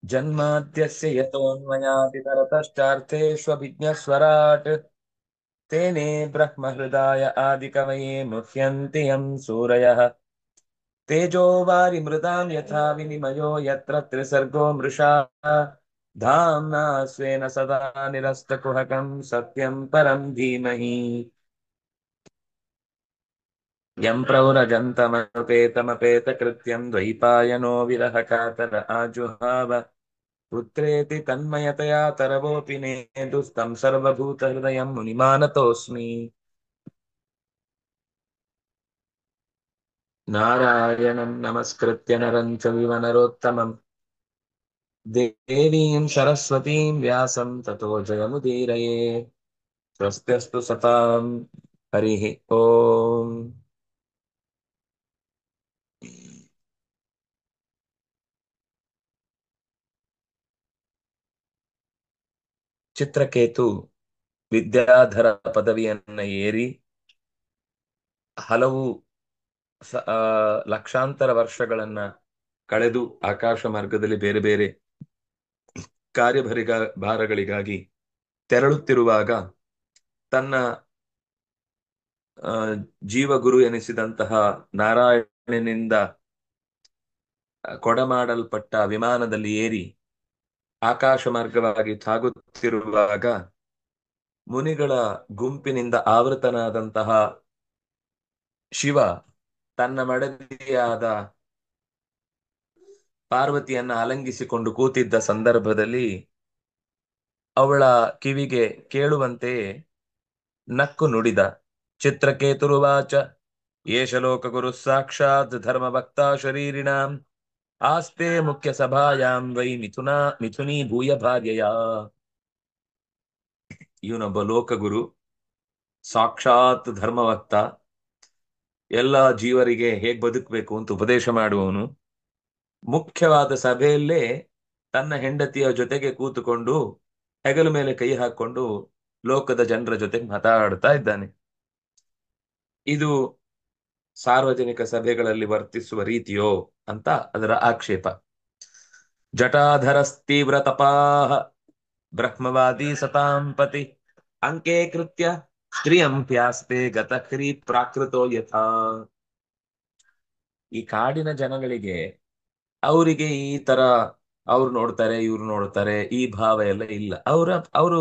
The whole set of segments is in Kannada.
जन्माद्यस्य यतोऽन्वयादितरतश्चार्थेष्वभिज्ञस्वराट् तेने ब्रह्महृदाय आदिकवये मुह्यन्ति यं सूरयः तेजो वारिमृदां यथा विनिमयो यत्र त्रिसर्गो मृषा धाम्ना स्वेन सदा निरस्तकुहकं सत्यं परं धीमहि यं प्रव्रजन्तमनुपेतमपेतकृत्यं द्वैपायनो विरहकातर आजुहाव पुत्रेति तन्मयतया तरवोऽपि नेदुस्तं सर्वभूतहृदयं मुनिमानतोऽस्मि नारायणं नमस्कृत्य नरं चैव नरोत्तमं देवीं सरस्वतीं व्यासं ततो जयमुदीरये स्वस्त्यस्तु सतां हरिः ओम् ಚಿತ್ರಕೇತು ವಿದ್ಯಾಧರ ಪದವಿಯನ್ನ ಏರಿ ಹಲವು ಲಕ್ಷಾಂತರ ವರ್ಷಗಳನ್ನ ಕಳೆದು ಆಕಾಶ ಮಾರ್ಗದಲ್ಲಿ ಬೇರೆ ಬೇರೆ ಭಾರಗಳಿಗಾಗಿ ತೆರಳುತ್ತಿರುವಾಗ ತನ್ನ ಜೀವಗುರು ಎನಿಸಿದಂತಹ ನಾರಾಯಣನಿಂದ ಕೊಡಮಾಡಲ್ಪಟ್ಟ ವಿಮಾನದಲ್ಲಿ ಏರಿ ಆಕಾಶ ಮಾರ್ಗವಾಗಿ ಸಾಗುತ್ತಿರುವಾಗ ಮುನಿಗಳ ಗುಂಪಿನಿಂದ ಆವೃತನಾದಂತಹ ಶಿವ ತನ್ನ ಮಡದಿಯಾದ ಪಾರ್ವತಿಯನ್ನ ಆಲಂಗಿಸಿಕೊಂಡು ಕೂತಿದ್ದ ಸಂದರ್ಭದಲ್ಲಿ ಅವಳ ಕಿವಿಗೆ ಕೇಳುವಂತೆ ನಕ್ಕು ನುಡಿದ. ಚಿತ್ರಕೇತುರುವಾಚ ಏಷ ಲೋಕಗುರು ಸಾಕ್ಷಾತ್ ಧರ್ಮಭಕ್ತ ಶರೀರಿಣಾಂ ಆಸ್ತೆ ಮುಖ್ಯ ಸಭಾಯಾಂ ವೈ ಮಿಥುನೀ ಭೂಯ ಭಾರ್ಯಯ. ಇವನೊಬ್ಬ ಲೋಕಗುರು, ಸಾಕ್ಷಾತ್ ಧರ್ಮಭಕ್ತ, ಎಲ್ಲ ಜೀವರಿಗೆ ಹೇಗ್ ಬದುಕಬೇಕು ಅಂತ ಉಪದೇಶ ಮಾಡುವವನು. ಮುಖ್ಯವಾದ ಸಭೆಯಲ್ಲೇ ತನ್ನ ಹೆಂಡತಿಯ ಜೊತೆಗೆ ಕೂತುಕೊಂಡು ಹೆಗಲ ಮೇಲೆ ಕೈ ಹಾಕೊಂಡು ಲೋಕದ ಜನರ ಜೊತೆಗೆ ಮಾತಾಡ್ತಾ ಇದ್ದಾನೆ. ಇದು ಸಾರ್ವಜನಿಕ ಸಭೆಗಳಲ್ಲಿ ವರ್ತಿಸುವ ರೀತಿಯೋ ಅಂತ ಅದರ ಆಕ್ಷೇಪ. ಜಟಾಧರಸ್ತೀವ್ರ ತಪಾಹ ಬ್ರಹ್ಮವಾದಿ ಸತಾಂಪತಿ ಅಂಕೆ ಕೃತ್ಯ ಸ್ತ್ರೀಯಂ ಪ್ಯಾಸ್ತೆ ಗತಹ್ರಿ ಪ್ರಾಕೃತೋ ಯಥಾ. ಈ ಕಾಡಿನ ಜನಗಳಿಗೆ ಅವರಿಗೆ ಈ ತರ ಅವ್ರು ನೋಡ್ತಾರೆ ಇವ್ರು ನೋಡ್ತಾರೆ ಈ ಭಾವ ಎಲ್ಲ ಇಲ್ಲ. ಅವರು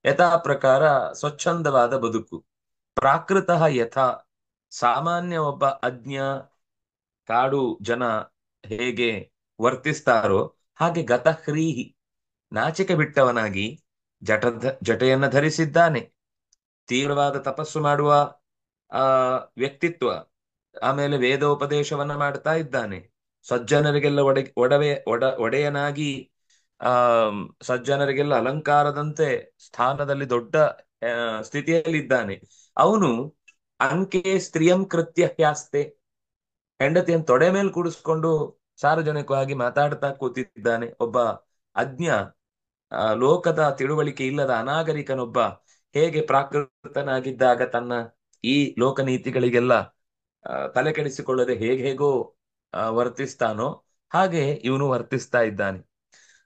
ಯಥಾ ಪ್ರಕಾರ ಸ್ವಚ್ಛಂದವಾದ ಬದುಕು. ಪ್ರಾಕೃತ ಯಥಾ, ಸಾಮಾನ್ಯ ಒಬ್ಬ ಅಜ್ಞ ಕಾಡು ಜನ ಹೇಗೆ ವರ್ತಿಸ್ತಾರೋ ಹಾಗೆ ಗತಹ್ರೀಹಿ, ನಾಚಿಕೆ ಬಿಟ್ಟವನಾಗಿ ಜಟೆಯನ್ನ ಧರಿಸಿದ್ದಾನೆ. ತೀವ್ರವಾದ ತಪಸ್ಸು ಮಾಡುವ ಆ ವ್ಯಕ್ತಿತ್ವ, ಆಮೇಲೆ ವೇದೋಪದೇಶವನ್ನ ಮಾಡ್ತಾ ಇದ್ದಾನೆ. ಸಜ್ಜನರಿಗೆಲ್ಲ ಒಡೆಯನಾಗಿ ಆ ಸಜ್ಜನರಿಗೆಲ್ಲ ಅಲಂಕಾರದಂತೆ ಸ್ಥಾನದಲ್ಲಿ ದೊಡ್ಡ ಸ್ಥಿತಿಯಲ್ಲಿದ್ದಾನೆ. ಅವನು ಅಂಕೆ ಸ್ತ್ರೀಯಂ ಕೃತ್ಯ ಹ್ಯಾಸ್ತೆ, ಹೆಂಡತಿಯನ್ನು ತೊಡೆ ಮೇಲೆ ಕೂಡಿಸ್ಕೊಂಡು ಸಾರ್ವಜನಿಕವಾಗಿ ಮಾತಾಡ್ತಾ ಕೂತಿದ್ದಾನೆ. ಒಬ್ಬ ಅಜ್ಞ, ಲೋಕದ ತಿಳುವಳಿಕೆ ಇಲ್ಲದ ಅನಾಗರಿಕನೊಬ್ಬ ಹೇಗೆ ಪ್ರಾಕೃತನಾಗಿದ್ದಾಗ ತನ್ನ ಈ ಲೋಕನೀತಿಗಳಿಗೆಲ್ಲ ತಲೆ ಕೆಡಿಸಿಕೊಳ್ಳದೆ ಹೇಗೋ ವರ್ತಿಸ್ತಾನೋ ಹಾಗೆ ಇವನು ವರ್ತಿಸ್ತಾ ಇದ್ದಾನೆ.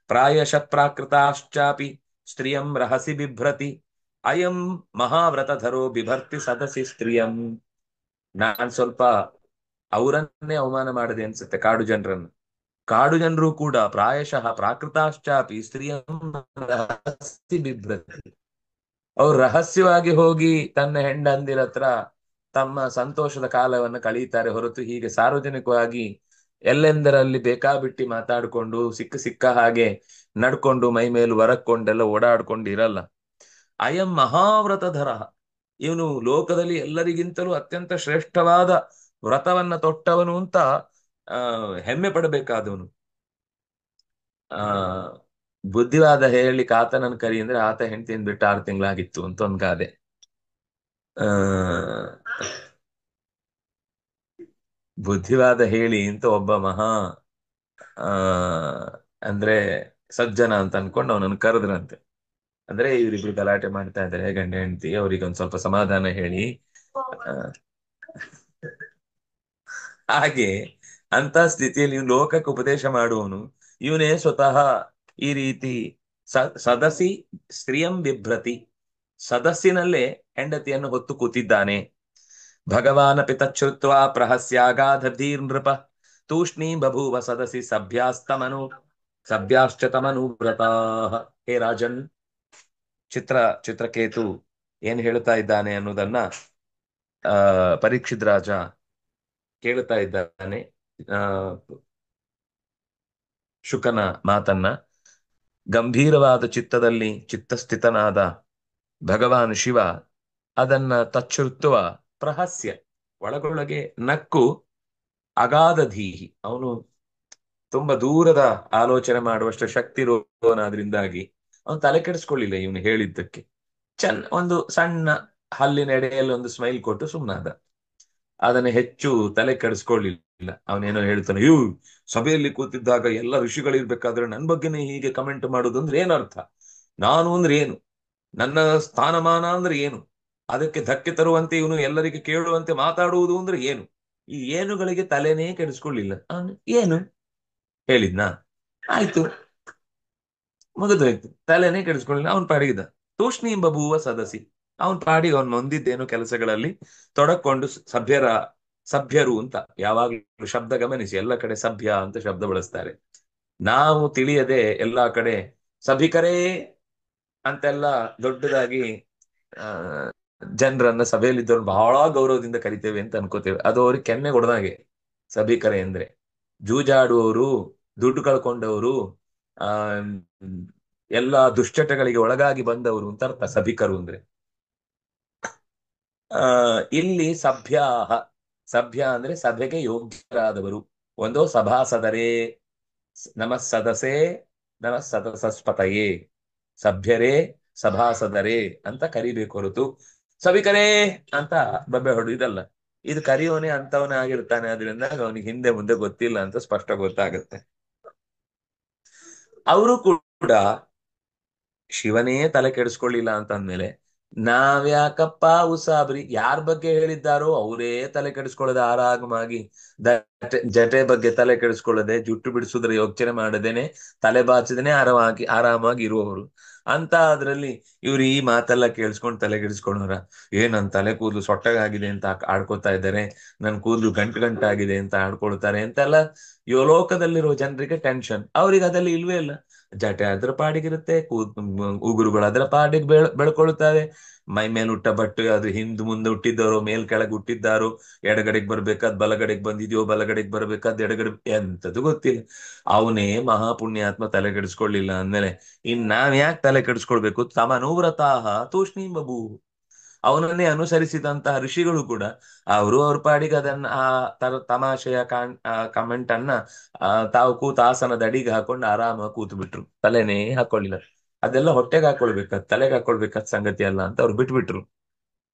ಪ್ರಾಯಶಃ ಪ್ರಾಕೃತಾಶ್ಚಾಪಿ ಸ್ತ್ರೀಯಂ ರಹಸಿ ಬಿಭ್ರತಿ ಅಯಂ ಮಹಾವ್ರತಧರೋ ಬಿಭರ್ತಿ ಸದಸಿ ಸ್ತ್ರೀಯಂ. ನಾನ್ ಸ್ವಲ್ಪ ಅವರನ್ನೇ ಅವಮಾನ ಮಾಡಿದೆ ಅನ್ಸುತ್ತೆ, ಕಾಡು ಜನರನ್ನು. ಕಾಡು ಜನರು ಕೂಡ ಪ್ರಾಯಶಃ ಪ್ರಾಕೃತಾಶ್ಚಾಪಿ ಸ್ತ್ರೀಯಂ ರಹಸಿ ಬಿಭ್ರತಿ, ಅವ್ರು ರಹಸ್ಯವಾಗಿ ಹೋಗಿ ತನ್ನ ಹೆಂಡಂದಿರ ಹತ್ರ ತಮ್ಮ ಸಂತೋಷದ ಕಾಲವನ್ನು ಕಳೀತಾರೆ ಹೊರತು ಹೀಗೆ ಸಾರ್ವಜನಿಕವಾಗಿ ಎಲ್ಲೆಂದರಲ್ಲಿ ಬೇಕಾಬಿಟ್ಟಿ ಮಾತಾಡ್ಕೊಂಡು ಸಿಕ್ಕ ಹಾಗೆ ನಡ್ಕೊಂಡು ಮೈ ಮೇಲೆ ಹೊರಕೊಂಡೆಲ್ಲ ಓಡಾಡ್ಕೊಂಡು ಇರಲ್ಲ. ಅಯಂ ಮಹಾವ್ರತಧರ, ಇವನು ಲೋಕದಲ್ಲಿ ಎಲ್ಲರಿಗಿಂತಲೂ ಅತ್ಯಂತ ಶ್ರೇಷ್ಠವಾದ ವ್ರತವನ್ನ ತೊಟ್ಟವನು ಅಂತ ಹೆಮ್ಮೆ ಪಡಬೇಕಾದವನು. ಆ ಬುದ್ಧಿವಾದ ಹೇಳಲಿಕ್ಕೆ ಆತನನ್ನು ಕರಿ ಅಂದ್ರೆ ಆತ ಹೆಂಡತಿಯಿಂದ ಬಿಟ್ಟು 6 ತಿಂಗಳಾಗಿತ್ತು ಅಂತ ಒಂದ್ ಗಾದೆ. ಆ ಬುದ್ಧಿವಾದ ಹೇಳಿ ಅಂತ ಒಬ್ಬ ಮಹಾ ಆ ಅಂದ್ರೆ ಸಜ್ಜನ ಅಂತ ಅನ್ಕೊಂಡು ಅವನನ್ನು ಕರೆದ್ರಂತೆ. ಅಂದ್ರೆ ಇವರಿಬ್ರು ಗಲಾಟೆ ಮಾಡ್ತಾ ಇದ್ದಾರೆ ಗಂಡ ಹೆಂಡತಿ, ಅವ್ರಿಗೆ ಒಂದ್ ಸ್ವಲ್ಪ ಸಮಾಧಾನ ಹೇಳಿ. ಆ, ಹಾಗೆ ಅಂತ ಸ್ಥಿತಿಯಲ್ಲಿ ನೀವು ಲೋಕಕ್ಕೆ ಉಪದೇಶ ಮಾಡುವವನು ಇವನೇ ಸ್ವತಃ ಈ ರೀತಿ ಸದಸಿ ಸ್ತ್ರೀಯಂ ಬಿಭ್ರತಿ, ಸದಸ್ಸಿನಲ್ಲೇ ಹೆಂಡತಿಯನ್ನು ಹೊತ್ತು ಕೂತಿದ್ದಾನೆ. ಭಗವಾನ್ ಪಿತಚ್ಛ್ರುತ್ವ ಪ್ರಹಸ್ಯಾಗಾಧೀರ್ ನೃಪ ತೂಷ್ಣೀ ಬಭೂವ ಸದಸಿ ಸಭ್ಯಾಶ್ಚ ತಮನುವ್ರತಾ. ಹೇ ರಾಜನ್, ಚಿತ್ರಕೇತು ಏನ್ ಹೇಳ್ತಾ ಇದ್ದಾನೆ ಅನ್ನೋದನ್ನ ಪರೀಕ್ಷಿತ್ ರಾಜ ಕೇಳ್ತಾ ಇದ್ದಾನೆ. ಆ ಶುಕನ ಮಾತನ್ನ ಗಂಭೀರವಾದ ಚಿತ್ತದಲ್ಲಿ ಚಿತ್ತಸ್ಥಿತನಾದ ಭಗವಾನ್ ಶಿವ ಅದನ್ನ ತಚ್ಛೃತ್ವ ಪ್ರಹಸ್ಯ, ಒಳಗೊಳಗೆ ನಕ್ಕು, ಅಗಾಧಧೀಹಿ, ಅವನು ತುಂಬಾ ದೂರದ ಆಲೋಚನೆ ಮಾಡುವಷ್ಟು ಶಕ್ತಿ ಇರುವವನಾದ್ರಿಂದಾಗಿ ಅವನು ತಲೆ ಕೆಡಿಸ್ಕೊಳ್ಳಿಲ್ಲ ಇವನು ಹೇಳಿದ್ದಕ್ಕೆ. ಒಂದು ಸಣ್ಣ ಹಲ್ಲಿನ ಎಡೆಯಲ್ಲಿ ಒಂದು ಸ್ಮೈಲ್ ಕೊಟ್ಟು ಸುಮ್ಮನಾದ. ಅದನ್ನ ಹೆಚ್ಚು ತಲೆ ಕೆಡಿಸ್ಕೊಳ್ಳಿಲ್ಲ. ಅವನೇನೋ ಹೇಳ್ತಾನೆ, ಸಭೆಯಲ್ಲಿ ಕೂತಿದ್ದಾಗ ಎಲ್ಲ ಋಷಿಗಳಿರ್ಬೇಕಾದ್ರೆ ನನ್ ಬಗ್ಗೆನೇ ಹೀಗೆ ಕಮೆಂಟ್ ಮಾಡುದು ಅಂದ್ರೆ ಏನರ್ಥ? ನಾನು ಅಂದ್ರೆ ಏನು? ನನ್ನ ಸ್ಥಾನಮಾನ ಅಂದ್ರೆ ಏನು? ಅದಕ್ಕೆ ಧಕ್ಕೆ ತರುವಂತೆ ಇವನು ಎಲ್ಲರಿಗೆ ಕೇಳುವಂತೆ ಮಾತಾಡುವುದು ಅಂದ್ರೆ ಏನು? ಈ ಏನುಗಳಿಗೆ ತಲೆನೇ ಕೆಡಿಸ್ಕೊಳ್ಳಿಲ್ಲ. ಏನು ಹೇಳಿದ್ನಾ, ಆಯ್ತು, ಮುಗಿದೋಯ್ತು, ತಲೆನೇ ಕೆಡಿಸ್ಕೊಳ್ಳಿಲ್ಲ, ಅವನ್ ಪಾಡಿಗಿದ್ದ. ತೂಷ್ಣೀ ಬಭೂವ ಸದಸಿ, ಅವನ್ ಪಾಡಿಗೆ ಅವನ್ ನೊಂದಿದ್ದೇನು ಕೆಲಸಗಳಲ್ಲಿ ತೊಡಕೊಂಡು ಸಭ್ಯರು ಅಂತ ಯಾವಾಗಲೂ ಶಬ್ದ ಗಮನಿಸಿ, ಎಲ್ಲ ಕಡೆ ಸಭ್ಯ ಅಂತ ಶಬ್ದ ಬಳಸ್ತಾರೆ. ನಾವು ತಿಳಿಯದೆ ಎಲ್ಲಾ ಕಡೆ ಸಭಿಕರೇ ಅಂತೆಲ್ಲ ದೊಡ್ಡದಾಗಿ ಆ ಜನರನ್ನ ಸಭೆಯಲ್ಲಿದ್ದವ್ರು ಬಹಳ ಗೌರವದಿಂದ ಕರಿತೇವೆ ಅಂತ ಅನ್ಕೋತೇವೆ. ಅದು ಅವ್ರಿಗೆ ಕೆನ್ನೆ ಹೊಡೆದಾಗೆ. ಸಭಿಕರೇ ಅಂದ್ರೆ ಜೂಜಾಡುವವರು, ದುಡ್ಡು ಕಳ್ಕೊಂಡವರು, ಆ ಎಲ್ಲಾ ದುಶ್ಚಟಗಳಿಗೆ ಒಳಗಾಗಿ ಬಂದವರು ಅಂತ ಅರ್ಥ ಸಭಿಕರು ಅಂದ್ರೆ. ಇಲ್ಲಿ ಸಭ್ಯ ಅಂದ್ರೆ ಸಭೆಗೆ ಯೋಗ್ಯರಾದವರು. ಒಂದು ಸಭಾಸದರೇ, ನಮಃ ಸದಸಸ್ಪತಯೇ, ಸಭ್ಯರೇ ಸಭಾಸದರೇ ಅಂತ ಕರಿಬೇಕು ಹೊರತು ಸಭಿಕರೇ ಅಂತ ಬಬ್ಬೆ ಹೊಡು ಇದಲ್ಲ. ಇದು ಕರಿಯೋನೆ ಅಂತವನೇ ಆಗಿರ್ತಾನೆ, ಅದರಿಂದ ಅವನಿಗೆ ಹಿಂದೆ ಮುಂದೆ ಗೊತ್ತಿಲ್ಲ ಅಂತ ಸ್ಪಷ್ಟ ಗೊತ್ತಾಗುತ್ತೆ. ಅವರು ಕೂಡ ಶಿವನೇ ತಲೆ ಕೆಡಿಸ್ಕೊಳ್ಳಿಲ್ಲ ಅಂತ ಅಂದ್ಮೇಲೆ ನಾವ್ಯಾಕಪ್ಪ ಉಸಾಬ್ರಿ? ಯಾರ ಬಗ್ಗೆ ಹೇಳಿದ್ದಾರೋ ಅವರೇ ತಲೆ ಕೆಡಿಸ್ಕೊಳ್ಳದೆ ಆರಾಮಾಗಿ ಜಟೆ ಬಗ್ಗೆ ತಲೆ ಕೆಡಿಸ್ಕೊಳ್ಳದೆ, ಜುಟ್ಟು ಬಿಡಿಸುದ್ರ ಯೋಚನೆ ಮಾಡದೇನೆ, ತಲೆ ಬಾಚದೇನೆ ಆರಾಮಾಗಿ ಇರುವವರು ಅಂತ. ಅದ್ರಲ್ಲಿ ಇವ್ರು ಈ ಮಾತೆಲ್ಲ ಕೇಳಿಸ್ಕೊಂಡು ತಲೆ ಕೆಡಿಸ್ಕೊಂಡವ್ರ? ನನ್ ತಲೆ ಕೂದಲು ಸೊಟ್ಟಗಾಗಿದೆ ಅಂತ ಆಡ್ಕೊತಾ ಇದ್ದಾರೆ, ನನ್ ಕೂದಲು ಗಂಟಾಗಿದೆ ಅಂತ ಆಡ್ಕೊಳ್ತಾರೆ ಅಂತೆಲ್ಲ ಲೋಕದಲ್ಲಿರೋ ಜನರಿಗೆ ಟೆನ್ಷನ್. ಅವ್ರಿಗೆ ಅದಲ್ಲಿ ಇಲ್ವೇ ಇಲ್ಲ. ಜಟೆ ಅದ್ರ ಪಾಡಿಗಿರುತ್ತೆ, ಉಗುರುಗಳು ಅದ್ರ ಪಾಡಿಗೆ ಬೆಳ್ಕೊಳ್ತಾವೆ. ಮೈ ಮೇಲೆ ಹುಟ್ಟ ಬಟ್ಟೆ ಅದು ಹಿಂದ್ ಮುಂದೆ ಹುಟ್ಟಿದ್ದಾರೋ ಮೇಲ್ ಕೆಳಗೆ ಹುಟ್ಟಿದ್ದಾರೋ, ಎಡಗಡೆಗೆ ಬರ್ಬೇಕಾದ್ ಬಲಗಡೆಗೆ ಬಂದಿದ್ಯೋ ಬಲಗಡೆಗೆ ಬರ್ಬೇಕಾದ್ ಎಡಗಡೆ, ಎಂತದ್ದು ಗೊತ್ತಿಲ್ಲ. ಅವನೇ ಮಹಾಪುಣ್ಯಾತ್ಮ ತಲೆ ಕೆಡಿಸ್ಕೊಳ್ಳಿಲ್ಲ ಅಂದ್ಮೇಲೆ ನಾವ್ ಯಾಕೆ ತಲೆ ಕೆಡಿಸ್ಕೊಳ್ಬೇಕು? ತಮನುವ್ರತಾಹ ತೂಷ್ಣೀಂ ಬಭೂ, ಅವನನ್ನೇ ಅನುಸರಿಸಿದಂತಹ ಋಷಿಗಳು ಕೂಡ ಅವ್ರ ಪಾಡಿಗೆ ಅದನ್ನ ತಮಾಷೆಯ ಕಮೆಂಟ್ ಅನ್ನ ತಾವು ಕೂತ ಆಸನದ ಅಡಿಗೆ ಹಾಕೊಂಡು ಆರಾಮಾಗಿ ಕೂತು ಬಿಟ್ರು, ತಲೆನೇ ಹಾಕೊಳ್ಳಿಲ್ಲ. ಅದೆಲ್ಲ ಹೊಟ್ಟೆಗೆ ಹಾಕೊಳ್ಬೇಕಾದ್ ತಲೆಗೆ ಹಾಕೊಳ್ಬೇಕಾದ ಸಂಗತಿ ಅಲ್ಲ ಅಂತ ಅವ್ರು ಬಿಟ್ಬಿಟ್ರು.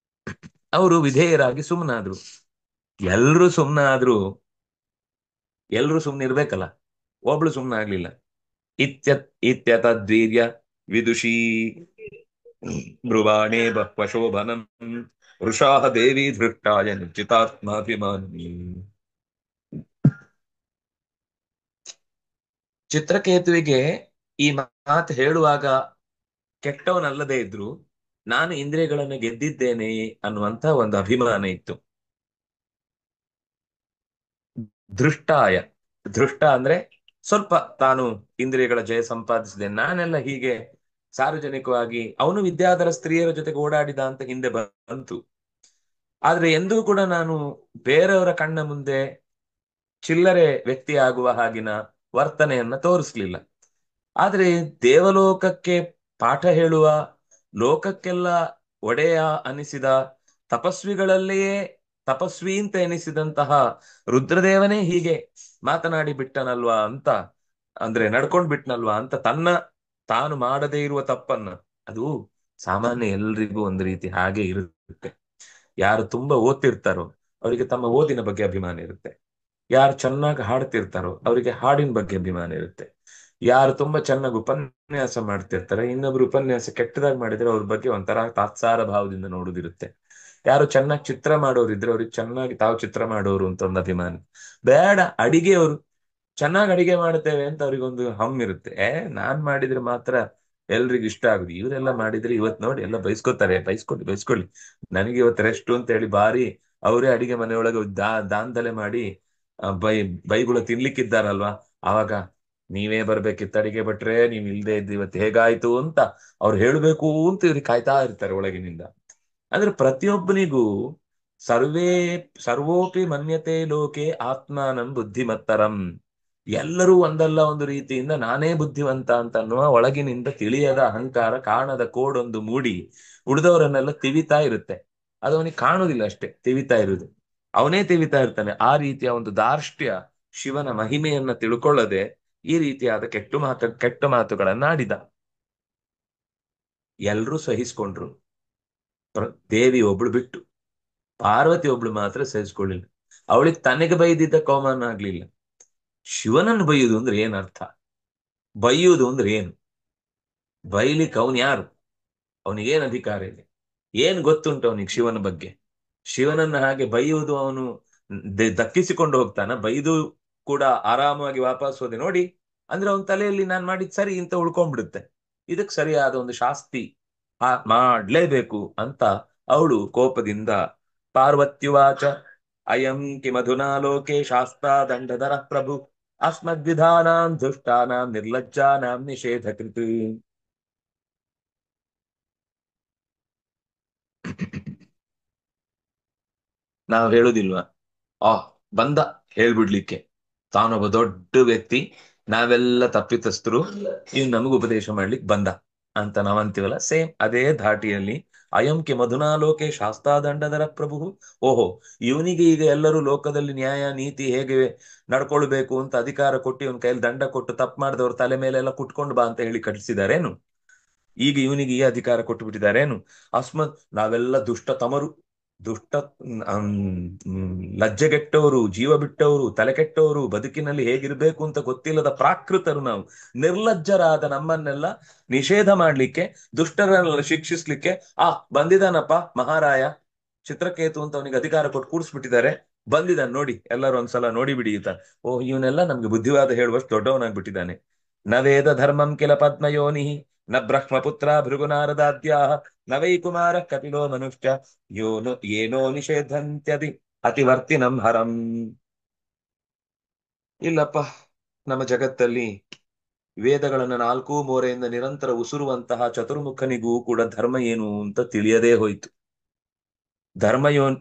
ಅವರು ವಿಧೇಯರಾಗಿ ಸುಮ್ಮನಾದ್ರು. ಎಲ್ರು ಸುಮ್ಮನಾದ್ರು, ಎಲ್ರು ಸುಮ್ಮನಿರ್ಬೇಕಲ್ಲ, ಒಬ್ಳು ಸುಮ್ಮನಾಗ್ಲಿಲ್ಲ. ಇತ್ಯತದ್ವೀರ್ಯ ವಿದುಷೀ ಬ್ರುವಾಣೇ ಬಹ್ವಶೋಭನಂ ವೃಷಾಹ ದೇವಿ ಧೃಷ್ಟಾಯ ನಿಶ್ಚಿತಾತ್ಮಾಭಿಮಾನಿ. ಚಿತ್ರಕೇತುವಿಗೆ ಈ ಮಾತು ಹೇಳುವಾಗ ಕೆಟ್ಟವನಲ್ಲದೆ ಇದ್ರು ನಾನು ಇಂದ್ರಿಯಗಳನ್ನು ಗೆದ್ದಿದ್ದೇನೆ ಅನ್ನುವಂತ ಒಂದು ಅಭಿಮಾನ ಇತ್ತು. ದೃಷ್ಟ ಅಂದ್ರೆ ಸ್ವಲ್ಪ ತಾನು ಇಂದ್ರಿಯಗಳ ಜಯ ಸಂಪಾದಿಸಿದೆ, ನಾನೆಲ್ಲ ಹೀಗೆ ಸಾರ್ವಜನಿಕವಾಗಿ. ಅವನು ವಿದ್ಯಾಧರ ಸ್ತ್ರೀಯರ ಜೊತೆಗೆ ಓಡಾಡಿದ ಅಂತ ಹಿಂದೆ ಬಂತು. ಆದ್ರೆ ಎಂದೂ ಕೂಡ ನಾನು ಬೇರೆಯವರ ಕಣ್ಣ ಮುಂದೆ ಚಿಲ್ಲರೆ ವ್ಯಕ್ತಿ ಆಗುವ ಹಾಗಿನ ವರ್ತನೆಯನ್ನ ತೋರಿಸ್ಲಿಲ್ಲ. ಆದ್ರೆ ದೇವಲೋಕಕ್ಕೆ ಪಾಠ ಹೇಳುವ, ಲೋಕಕ್ಕೆಲ್ಲ ಒಡೆಯ ಅನಿಸಿದ, ತಪಸ್ವಿಗಳಲ್ಲಿಯೇ ತಪಸ್ವಿ ಅಂತ ಎನಿಸಿದಂತಹ ರುದ್ರದೇವನೇ ಹೀಗೆ ಮಾತನಾಡಿ ಬಿಟ್ಟನಲ್ವಾ ಅಂತ, ಅಂದ್ರೆ ನಡ್ಕೊಂಡ್ ಬಿಟ್ನಲ್ವಾ ಅಂತ, ತಾನು ಮಾಡದೇ ಇರುವ ತಪ್ಪನ್ನ. ಅದು ಸಾಮಾನ್ಯ ಎಲ್ರಿಗೂ ಒಂದು ರೀತಿ ಹಾಗೆ ಇರುತ್ತೆ. ಯಾರು ತುಂಬಾ ಓದ್ತಿರ್ತಾರೋ ಅವರಿಗೆ ತಮ್ಮ ಓದಿನ ಬಗ್ಗೆ ಅಭಿಮಾನ ಇರುತ್ತೆ. ಯಾರು ಚೆನ್ನಾಗಿ ಹಾಡ್ತಿರ್ತಾರೋ ಅವರಿಗೆ ಹಾಡಿನ ಬಗ್ಗೆ ಅಭಿಮಾನ ಇರುತ್ತೆ. ಯಾರು ತುಂಬಾ ಚೆನ್ನಾಗಿ ಉಪನ್ಯಾಸ ಮಾಡ್ತಿರ್ತಾರೆ, ಇನ್ನೊಬ್ರು ಉಪನ್ಯಾಸ ಕೆಟ್ಟದಾಗಿ ಮಾಡಿದ್ರೆ ಅವ್ರ ಬಗ್ಗೆ ಒಂಥರ ತಾತ್ಸಾರ ಭಾವದಿಂದ ನೋಡುದಿರುತ್ತೆ. ಯಾರು ಚೆನ್ನಾಗಿ ಚಿತ್ರ ಮಾಡೋರಿದ್ರೆ ಅವ್ರಿಗೆ ಚೆನ್ನಾಗಿ ತಾವು ಚಿತ್ರ ಮಾಡೋರು ಅಂತ ಒಂದು ಅಭಿಮಾನ. ಬೇಡ, ಅಡಿಗೆಯವರು ಚೆನ್ನಾಗಿ ಅಡಿಗೆ ಮಾಡ್ತೇವೆ ಅಂತ ಅವ್ರಿಗೊಂದು ಹಮ್ ಇರುತ್ತೆ. ನಾನ್ ಮಾಡಿದ್ರೆ ಮಾತ್ರ ಎಲ್ರಿಗೂ ಇಷ್ಟ ಆಗುದು, ಇವರೆಲ್ಲ ಮಾಡಿದ್ರೆ ಇವತ್ ನೋಡಿ ಎಲ್ಲ ಬೈಸ್ಕೊತಾರೆ, ಬೈಸ್ಕೊಳ್ಳಿ ನನಗೆ ಇವತ್ತು ರೆಸ್ಟ್ ಅಂತ ಹೇಳಿ ಬಾರಿ ಅವರೇ ಅಡಿಗೆ ಮನೆಯೊಳಗೆ ದಾಂಧಲೆ ಮಾಡಿ ಬೈಗುಳ ತಿನ್ಲಿಕ್ಕಿದ್ದಾರಲ್ವಾ. ಆವಾಗ ನೀವೇ ಬರ್ಬೇಕಿತ್ತು ಅಡಿಗೆ ಭಟ್ರೆ, ನೀವ್ ಇಲ್ದೇ ಇದ್ದು ಇವತ್ತು ಹೇಗಾಯ್ತು ಅಂತ ಅವ್ರು ಹೇಳ್ಬೇಕು ಅಂತ ಇವ್ರಿಗೆ ಕಾಯ್ತಾ ಇರ್ತಾರೆ ಒಳಗಿನಿಂದ. ಅಂದ್ರೆ ಪ್ರತಿಯೊಬ್ಬನಿಗೂ ಸರ್ವೇ ಸರ್ವೋಪಿ ಮನ್ಯತೆ ಲೋಕೆ ಆತ್ಮಾನಂ ಬುದ್ಧಿಮತ್ತರಂ, ಎಲ್ಲರೂ ಒಂದಲ್ಲ ಒಂದು ರೀತಿಯಿಂದ ನಾನೇ ಬುದ್ಧಿವಂತ ಅಂತ ಅನ್ನುವ ಒಳಗಿನಿಂದ ತಿಳಿಯದ ಅಹಂಕಾರ, ಕಾಣದ ಕೋಡೊಂದು ಮೂಡಿ ಉಳಿದವರನ್ನೆಲ್ಲ ತಿವಿತಾ ಇರುತ್ತೆ. ಅದು ಅವನಿಗೆ ಕಾಣುದಿಲ್ಲ, ಅಷ್ಟೇ ತಿವಿತಾ ಇರುವುದು, ಅವನೇ ತಿವಿತಾ ಇರ್ತಾನೆ. ಆ ರೀತಿಯ ಒಂದು ಧಾರ್ಷ್ಟ್ಯ, ಶಿವನ ಮಹಿಮೆಯನ್ನ ತಿಳ್ಕೊಳ್ಳದೆ ಈ ರೀತಿಯಾದ ಕೆಟ್ಟ ಮಾತುಗಳನ್ನ ಆಡಿದ. ಎಲ್ರೂ ಸಹಿಸ್ಕೊಂಡ್ರು, ದೇವಿ ಒಬ್ಳು ಬಿಟ್ಟು, ಪಾರ್ವತಿ ಒಬ್ಳು ಮಾತ್ರ ಸಹಿಸ್ಕೊಳ್ಳಿಲ್ಲ. ಅವಳಿಗೆ ತನಗೆ ಬೈದಿದ್ದ ಅವಮಾನ ಆಗ್ಲಿಲ್ಲ. ಶಿವನನ್ನು ಬೈಯುವುದು ಅಂದ್ರೆ ಏನ್ ಅರ್ಥ, ಬೈಯುವುದು ಅಂದ್ರೆ ಏನು, ಬೈಲಿಕ್ಕೆ ಅವನ್ ಯಾರು, ಅವನಿಗೇನ್ ಅಧಿಕಾರ ಇದೆ, ಏನ್ ಗೊತ್ತುಂಟು ಅವನಿಗೆ ಶಿವನ ಬಗ್ಗೆ? ಶಿವನನ್ನ ಹಾಗೆ ಬೈಯುವುದು ಅವನು ದಕ್ಕಿಸಿಕೊಂಡು ಹೋಗ್ತಾನ? ಬೈದು ಕೂಡ ಆರಾಮಾಗಿ ವಾಪಸ್ ಹೋದೆ ನೋಡಿ, ಅಂದ್ರೆ ಅವನ ತಲೆಯಲ್ಲಿ ನಾನ್ ಮಾಡಿದ್ ಸರಿ ಅಂತ ಉಳ್ಕೊಂಡ್ಬಿಡುತ್ತೆ. ಇದಕ್ ಸರಿಯಾದ ಒಂದು ಶಾಸ್ತಿ ಮಾಡ್ಲೇಬೇಕು ಅಂತ ಅವಳು ಕೋಪದಿಂದ ಪಾರ್ವತ್ಯುವಾಚ ಅಯಂ ಕಿಮಧುನಾ ಲೋಕೆ ಶಾಸ್ತಾ ದಂಡಧರ ಪ್ರಭು ಅಸ್ಮದ್ವಿಧಾನಾಂ ದುಷ್ಟಾನಾಂ ನಿರ್ಲಜ್ಜಾನಾಂ ನಿಷೇಧ ಕೃತ್. ನಾವ್ ಹೇಳುದಿಲ್ವಾ, ಆ ಬಂದ ಹೇಳ್ಬಿಡ್ಲಿಕ್ಕೆ, ತಾನೊಬ್ಬ ದೊಡ್ಡ ವ್ಯಕ್ತಿ, ನಾವೆಲ್ಲ ತಪ್ಪಿತಸ್ಥರು, ಇವ್ ನಮಗ ಉಪದೇಶ ಮಾಡ್ಲಿಕ್ಕೆ ಬಂದ ಅಂತ ನಾವಂತೀವಲ್ಲ, ಸೇಮ್ ಅದೇ ಧಾಟಿಯಲ್ಲಿ ಅಯಂ ಕೆ ಮಧುನಾಲೋಕೆ ಶಾಸ್ತಾದಂಡದರ ಪ್ರಭು. ಓಹೋ, ಇವನಿಗೆ ಈಗ ಎಲ್ಲರೂ ಲೋಕದಲ್ಲಿ ನ್ಯಾಯ ನೀತಿ ಹೇಗೆ ನಡ್ಕೊಳ್ಬೇಕು ಅಂತ ಅಧಿಕಾರ ಕೊಟ್ಟು ಇವನ್ ಕೈಯಲ್ಲಿ ದಂಡ ಕೊಟ್ಟು ತಪ್ಪು ಮಾಡಿದವ್ರ ತಲೆ ಮೇಲೆ ಎಲ್ಲ ಕುಟ್ಕೊಂಡು ಬಾ ಅಂತ ಹೇಳಿ ಕಳಿಸಿದಾರೇನು? ಈಗ ಇವನಿಗೆ ಈ ಅಧಿಕಾರ ಕೊಟ್ಟು ಬಿಟ್ಟಿದ್ದಾರೇನು? ಅಸ್ಮತ್ ನಾವೆಲ್ಲ ದುಷ್ಟ ತಮರು, ದುಷ್ಟ ಲಜ್ಜೆಗೆಟ್ಟವರು, ಜೀವ ಬಿಟ್ಟವರು, ತಲೆ ಕೆಟ್ಟವರು, ಬದುಕಿನಲ್ಲಿ ಹೇಗಿರ್ಬೇಕು ಅಂತ ಗೊತ್ತಿಲ್ಲದ ಪ್ರಾಕೃತರು ನಾವು. ನಿರ್ಲಜ್ಜರಾದ ನಮ್ಮನ್ನೆಲ್ಲ ನಿಷೇಧ ಮಾಡ್ಲಿಕ್ಕೆ, ದುಷ್ಟರನ್ನೆಲ್ಲ ಶಿಕ್ಷಿಸ್ಲಿಕ್ಕೆ ಬಂದಿದಾನಪ್ಪ ಮಹಾರಾಯ ಚಿತ್ರಕೇತು ಅಂತ ಅವನಿಗೆ ಅಧಿಕಾರ ಕೊಟ್ಟು ಕೂಡಿಸ್ಬಿಟ್ಟಿದ್ದಾರೆ. ಬಂದಿದ್ದಾನೆ ನೋಡಿ, ಎಲ್ಲರೂ ಒಂದ್ಸಲ ನೋಡಿ ಬಿಡಿ ಈತ. ಓ, ಇವನೆಲ್ಲ ನಮ್ಗೆ ಬುದ್ಧಿವಾದ ಹೇಳುವಷ್ಟು ದೊಡ್ಡವನಾಗ್ಬಿಟ್ಟಿದ್ದಾನೆ. ನ ವೇದ ಧರ್ಮಂ ಕಿಲ ಪದ್ಮಯೋನಿ ನ ಬ್ರಹ್ಮಪುತ್ರ ಭೃಗುನಾರದಾದ್ಯಾ ನ ವೈ ಕುಮಾರ ಕಪಿಲೋ ಮನುಷ್ಯ ಯೋನೋ ಏನೋ ನಿಷೇಧಂತ್ಯದಿ ಅತಿವರ್ತಿನಂ ಹರಂ. ಇಲ್ಲಪ್ಪ, ನಮ್ಮ ಜಗತ್ತಲ್ಲಿ ವೇದಗಳನ್ನ ನಾಲ್ಕೂ ಮೋರೆಯಿಂದ ನಿರಂತರ ಉಸುರುವಂತಹ ಚತುರ್ಮುಖನಿಗೂ ಕೂಡ ಧರ್ಮ ಏನು ಅಂತ ತಿಳಿಯದೇ ಹೋಯ್ತು.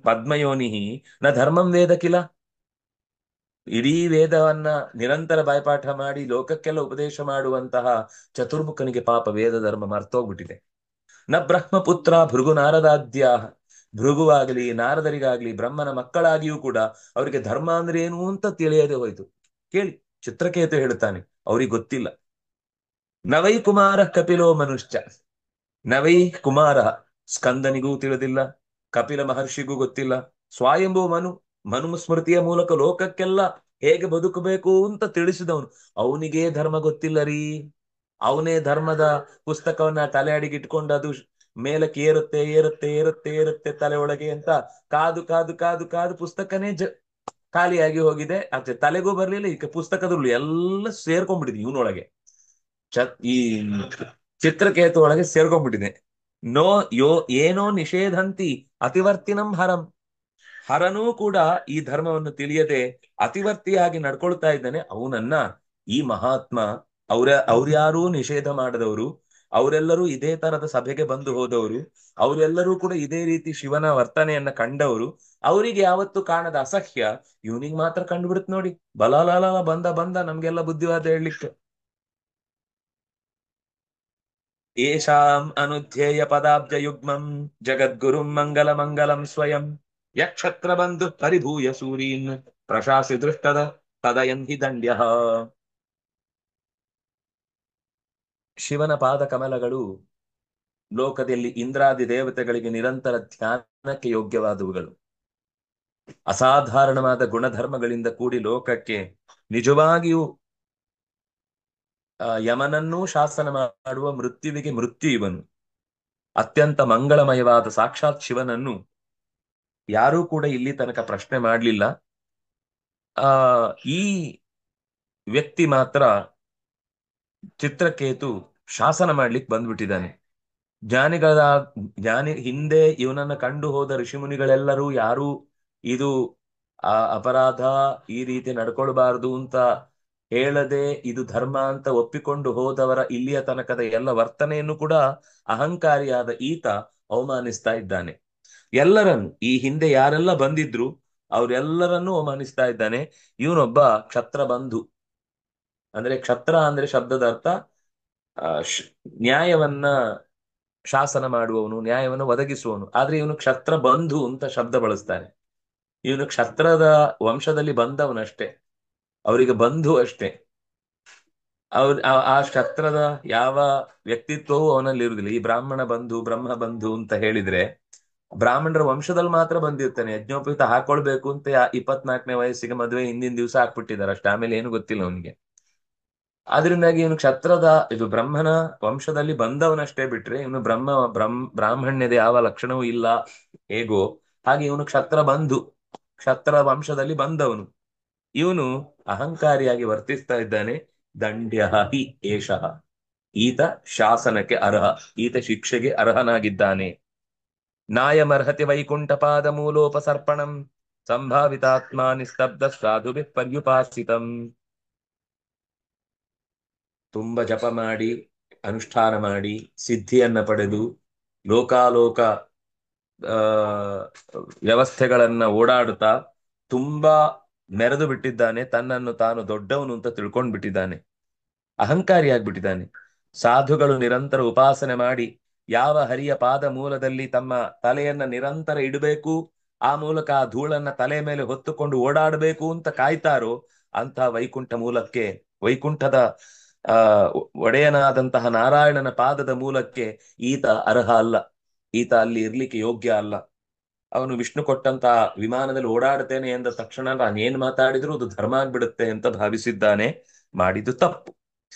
ಪದ್ಮಯೋನಿ ನ ಧರ್ಮಂ ವೇದ ಕಿಲ, ಇಡೀ ವೇದವನ್ನ ನಿರಂತರ ಬಾಯ್ಪಾಠ ಮಾಡಿ ಲೋಕಕ್ಕೆಲ್ಲ ಉಪದೇಶ ಮಾಡುವಂತಹ ಚತುರ್ಮುಖನಿಗೆ ಪಾಪ ವೇದ ಧರ್ಮ ಮರ್ತೋಗ್ಬಿಟ್ಟಿದೆ. ನ ಬ್ರಹ್ಮಪುತ್ರ ಭೃಗು ನಾರದಾದ್ಯ, ಭೃಗುವಾಗಲಿ ನಾರದರಿಗಾಗ್ಲಿ ಬ್ರಹ್ಮನ ಮಕ್ಕಳಾಗಿಯೂ ಕೂಡ ಅವರಿಗೆ ಧರ್ಮ ಅಂದ್ರೆ ಏನು ಅಂತ ತಿಳಿಯದೆ ಹೋಯ್ತು. ಕೇಳಿ, ಚಿತ್ರಕೇತು ಹೇಳ್ತಾನೆ, ಅವ್ರಿಗೆ ಗೊತ್ತಿಲ್ಲ. ನವೈ ಕುಮಾರ ಕಪಿಲೋ ಮನುಷ್ಯ, ನವೈ ಕುಮಾರ, ಸ್ಕಂದನಿಗೂ ತಿಳಿದಿಲ್ಲ, ಕಪಿಲ ಮಹರ್ಷಿಗೂ ಗೊತ್ತಿಲ್ಲ. ಸ್ವಯಂಭೂ ಮನು ಸ್ಮೃತಿಯ ಮೂಲಕ ಲೋಕಕ್ಕೆಲ್ಲ ಹೇಗೆ ಬದುಕಬೇಕು ಅಂತ ತಿಳಿಸಿದವನು, ಅವನಿಗೇ ಧರ್ಮ ಗೊತ್ತಿಲ್ಲ ರೀ. ಅವನೇ ಧರ್ಮದ ಪುಸ್ತಕವನ್ನ ತಲೆ ಅಡಿಗೆ ಇಟ್ಕೊಂಡು ಅದು ಮೇಲಕ್ಕೆ ಏರುತ್ತೆ ಏರುತ್ತೆ ಏರುತ್ತೆ ಏರುತ್ತೆ ತಲೆ ಒಳಗೆ ಅಂತ ಕಾದು ಕಾದು ಕಾದು ಕಾದು ಪುಸ್ತಕನೇ ಖಾಲಿಯಾಗಿ ಹೋಗಿದೆ. ಅಷ್ಟೇ, ತಲೆಗೂ ಬರ್ಲಿಲ್ಲ, ಈಗ ಪುಸ್ತಕದಲ್ಲಿ ಎಲ್ಲ ಸೇರ್ಕೊಂಡ್ಬಿಟ್ಟಿದೆ ಇವನೊಳಗೆ. ಈ ಚಿತ್ರಕೇತು ಒಳಗೆ ಸೇರ್ಕೊಂಡ್ಬಿಟ್ಟಿದೆ. ನೋ ಯೋ ಏನೋ ನಿಷೇಧಂತಿ ಅತಿವರ್ತಿನಂ ಹರಂ, ಹರನೂ ಕೂಡ ಈ ಧರ್ಮವನ್ನು ತಿಳಿಯದೆ ಅತಿವರ್ತಿಯಾಗಿ ನಡ್ಕೊಳ್ತಾ ಇದ್ದಾನೆ. ಅವನನ್ನ ಈ ಮಹಾತ್ಮ, ಅವ್ರ್ಯಾರೂ ನಿಷೇಧ ಮಾಡದವರು, ಅವರೆಲ್ಲರೂ ಇದೇ ತರದ ಸಭೆಗೆ ಬಂದು ಹೋದವರು, ಅವರೆಲ್ಲರೂ ಕೂಡ ಇದೇ ರೀತಿ ಶಿವನ ವರ್ತನೆಯನ್ನ ಕಂಡವರು. ಅವರಿಗೆ ಯಾವತ್ತು ಕಾಣದ ಅಸಹ್ಯ ಇವನಿಗೆ ಮಾತ್ರ ಕಂಡುಬಿಡುತ್ತೆ ನೋಡಿ. ಬಲಾಲಾಲ ಬಂದ ಬಂದ ನಮ್ಗೆಲ್ಲ ಬುದ್ಧಿವಾದ ಹೇಳಲಿಕ್ಕೆ. ಏಷಾಂ ಅನುಧ್ಯೇಯ ಪದಾಬ್ಜ ಯುಗ್ಮಂ ಜಗದ್ಗುರುಂ ಮಂಗಲ ಮಂಗಲಂ ಸ್ವಯಂ ಯಕ್ಷತ್ರ ಬಂಧು ಪರಿಭೂಯ ಸೂರೀನ್ ಪ್ರಶಾಸಿ ದೃಷ್ಟದ ತದಯಂಹಿ ದಂಡ್ಯ. ಶಿವನ ಪಾದ ಕಮಲಗಳು ಲೋಕದಲ್ಲಿ ಇಂದ್ರಾದಿ ದೇವತೆಗಳಿಗೆ ನಿರಂತರ ಧ್ಯಾನಕ್ಕೆ ಯೋಗ್ಯವಾದವುಗಳು. ಅಸಾಧಾರಣವಾದ ಗುಣಧರ್ಮಗಳಿಂದ ಕೂಡಿ ಲೋಕಕ್ಕೆ ನಿಜವಾಗಿಯೂ ಯಮನನ್ನೂ ಶಾಸನ ಮಾಡುವ ಮೃತ್ಯುವಿಗೆ ಮೃತ್ಯು ಇವನು. ಅತ್ಯಂತ ಮಂಗಳಮಯವಾದ ಸಾಕ್ಷಾತ್ ಶಿವನನ್ನು ಯಾರೂ ಕೂಡ ಇಲ್ಲಿ ತನಕ ಪ್ರಶ್ನೆ ಮಾಡಲಿಲ್ಲ. ಈ ವ್ಯಕ್ತಿ ಮಾತ್ರ ಚಿತ್ರಕೇತು ಶಾಸನ ಮಾಡ್ಲಿಕ್ಕೆ ಬಂದ್ಬಿಟ್ಟಿದ್ದಾನೆ. ಜ್ಞಾನಿಗಳ ಹಿಂದೆ ಇವನನ್ನ ಕಂಡು ಹೋದ ಋಷಿಮುನಿಗಳೆಲ್ಲರೂ ಯಾರು ಇದು ಅಪರಾಧ, ಈ ರೀತಿ ನಡ್ಕೊಳ್ಬಾರ್ದು ಅಂತ ಹೇಳದೆ ಇದು ಧರ್ಮ ಅಂತ ಒಪ್ಪಿಕೊಂಡು ಹೋದವರ ಇಲ್ಲಿಯ ತನಕದ ಎಲ್ಲ ವರ್ತನೆಯನ್ನು ಕೂಡ ಅಹಂಕಾರಿಯಾದ ಈತ ಅವಮಾನಿಸ್ತಾ ಇದ್ದಾನೆ. ಎಲ್ಲರನ್ನು ಈ ಹಿಂದೆ ಯಾರೆಲ್ಲ ಬಂದಿದ್ರು ಅವರೆಲ್ಲರನ್ನೂ ಅವಮಾನಿಸ್ತಾ ಇದ್ದಾನೆ. ಇವನೊಬ್ಬ ಕ್ಷತ್ರ ಬಂಧು. ಅಂದ್ರೆ ಕ್ಷತ್ರ ಅಂದ್ರೆ ಶಬ್ದದ ಅರ್ಥ ಆ, ಶ್- ನ್ಯಾಯವನ್ನ ಶಾಸನ ಮಾಡುವವನು, ನ್ಯಾಯವನ್ನು ಒದಗಿಸುವವನು. ಆದ್ರೆ ಇವನು ಕ್ಷತ್ರ ಬಂಧು ಅಂತ ಶಬ್ದ ಬಳಸ್ತಾನೆ. ಇವನು ಕ್ಷತ್ರದ ವಂಶದಲ್ಲಿ ಬಂದವನಷ್ಟೇ, ಅವರಿಗೆ ಬಂಧು ಅಷ್ಟೇ. ಆ ಕ್ಷತ್ರದ ಯಾವ ವ್ಯಕ್ತಿತ್ವವೂ ಅವನಲ್ಲಿ ಇರುವುದಿಲ್ಲ. ಈ ಬ್ರಾಹ್ಮಣ ಬಂಧು, ಬ್ರಹ್ಮ ಬಂಧು ಅಂತ ಹೇಳಿದ್ರೆ ಬ್ರಾಹ್ಮಣರ ವಂಶದಲ್ಲಿ ಮಾತ್ರ ಬಂದಿರ್ತಾನೆ. ಯಜ್ಞೋಪವೀತ ಹಾಕೊಳ್ಬೇಕು ಅಂತ 24ನೇ ವಯಸ್ಸಿಗೆ ಮದುವೆ ಹಿಂದಿನ ದಿವಸ ಹಾಕ್ಬಿಟ್ಟಿದ್ದಾರೆ ಅಷ್ಟೇ, ಆಮೇಲೆ ಏನು ಗೊತ್ತಿಲ್ಲ ಅವನಿಗೆ. ಆದ್ರಿಂದಾಗಿ ಇವನು ಕ್ಷತ್ರದ ಇದು ಬ್ರಹ್ಮನ ವಂಶದಲ್ಲಿ ಬಂದವನಷ್ಟೇ ಬಿಟ್ರೆ ಇವನು ಬ್ರಾಹ್ಮಣ್ಯದ ಯಾವ ಲಕ್ಷಣವೂ ಇಲ್ಲ. ಹೇಗೋ ಹಾಗೆ ಇವನು ಕ್ಷತ್ರ ಬಂಧು, ಕ್ಷತ್ರ ವಂಶದಲ್ಲಿ ಬಂದವನು. ಇವನು ಅಹಂಕಾರಿಯಾಗಿ ವರ್ತಿಸ್ತಾ ಇದ್ದಾನೆ. ದಂಡ್ಯ ಹಿ ಏಷಃ, ಈತ ಶಾಸನಕ್ಕೆ ಅರ್ಹ, ಈತ ಶಿಕ್ಷೆಗೆ ಅರ್ಹನಾಗಿದ್ದಾನೆ. ನಾಯಮರ್ಹತಿ ವೈಕುಂಠ ಪಾದ ಮೂಲೋಪಸರ್ಪಣಂ ಸಂಭಾವಿತಾತ್ಮ ನಿಸ್ತಬ್ಧ ಸಾಧುಭಿ ಪರ್ಯುಪಾಸಿತಂ. ತುಂಬ ಜಪ ಮಾಡಿ, ಅನುಷ್ಠಾನ ಮಾಡಿ, ಸಿದ್ಧಿಯನ್ನ ಪಡೆದು ಲೋಕಾಲೋಕ ಆ ವ್ಯವಸ್ಥೆಗಳನ್ನ ಓಡಾಡುತ್ತಾ ತುಂಬಾ ಮೆರೆದು ಬಿಟ್ಟಿದ್ದಾನೆ. ತನ್ನನ್ನು ತಾನು ದೊಡ್ಡವನು ಅಂತ ತಿಳ್ಕೊಂಡ್ ಬಿಟ್ಟಿದ್ದಾನೆ, ಅಹಂಕಾರಿಯಾಗ್ಬಿಟ್ಟಿದ್ದಾನೆ. ಸಾಧುಗಳು ನಿರಂತರ ಉಪಾಸನೆ ಮಾಡಿ ಯಾವ ಹರಿಯ ಪಾದ ಮೂಲದಲ್ಲಿ ತಮ್ಮ ತಲೆಯನ್ನ ನಿರಂತರ ಇಡಬೇಕು, ಆ ಮೂಲಕ ಆ ಧೂಳನ್ನ ತಲೆ ಮೇಲೆ ಹೊತ್ತುಕೊಂಡು ಓಡಾಡಬೇಕು ಅಂತ ಕಾಯ್ತಾರೋ ಅಂತ ವೈಕುಂಠ ಮೂಲಕ್ಕೆ, ವೈಕುಂಠದ ಆ ಒಡೆಯನಾದಂತಹ ನಾರಾಯಣನ ಪಾದದ ಮೂಲಕ್ಕೆ ಈತ ಅರ್ಹ ಅಲ್ಲ. ಈತ ಅಲ್ಲಿ ಇರ್ಲಿಕ್ಕೆ ಯೋಗ್ಯ ಅಲ್ಲ. ಅವನು ವಿಷ್ಣು ಕೊಟ್ಟಂತಹ ವಿಮಾನದಲ್ಲಿ ಓಡಾಡ್ತೇನೆ ಎಂದ ತಕ್ಷಣ ನಾನೇನ್ ಮಾತಾಡಿದ್ರು ಅದು ಧರ್ಮ ಆಗ್ಬಿಡುತ್ತೆ ಅಂತ ಭಾವಿಸಿದ್ದಾನೆ. ಮಾಡಿದ್ದು ತಪ್ಪು.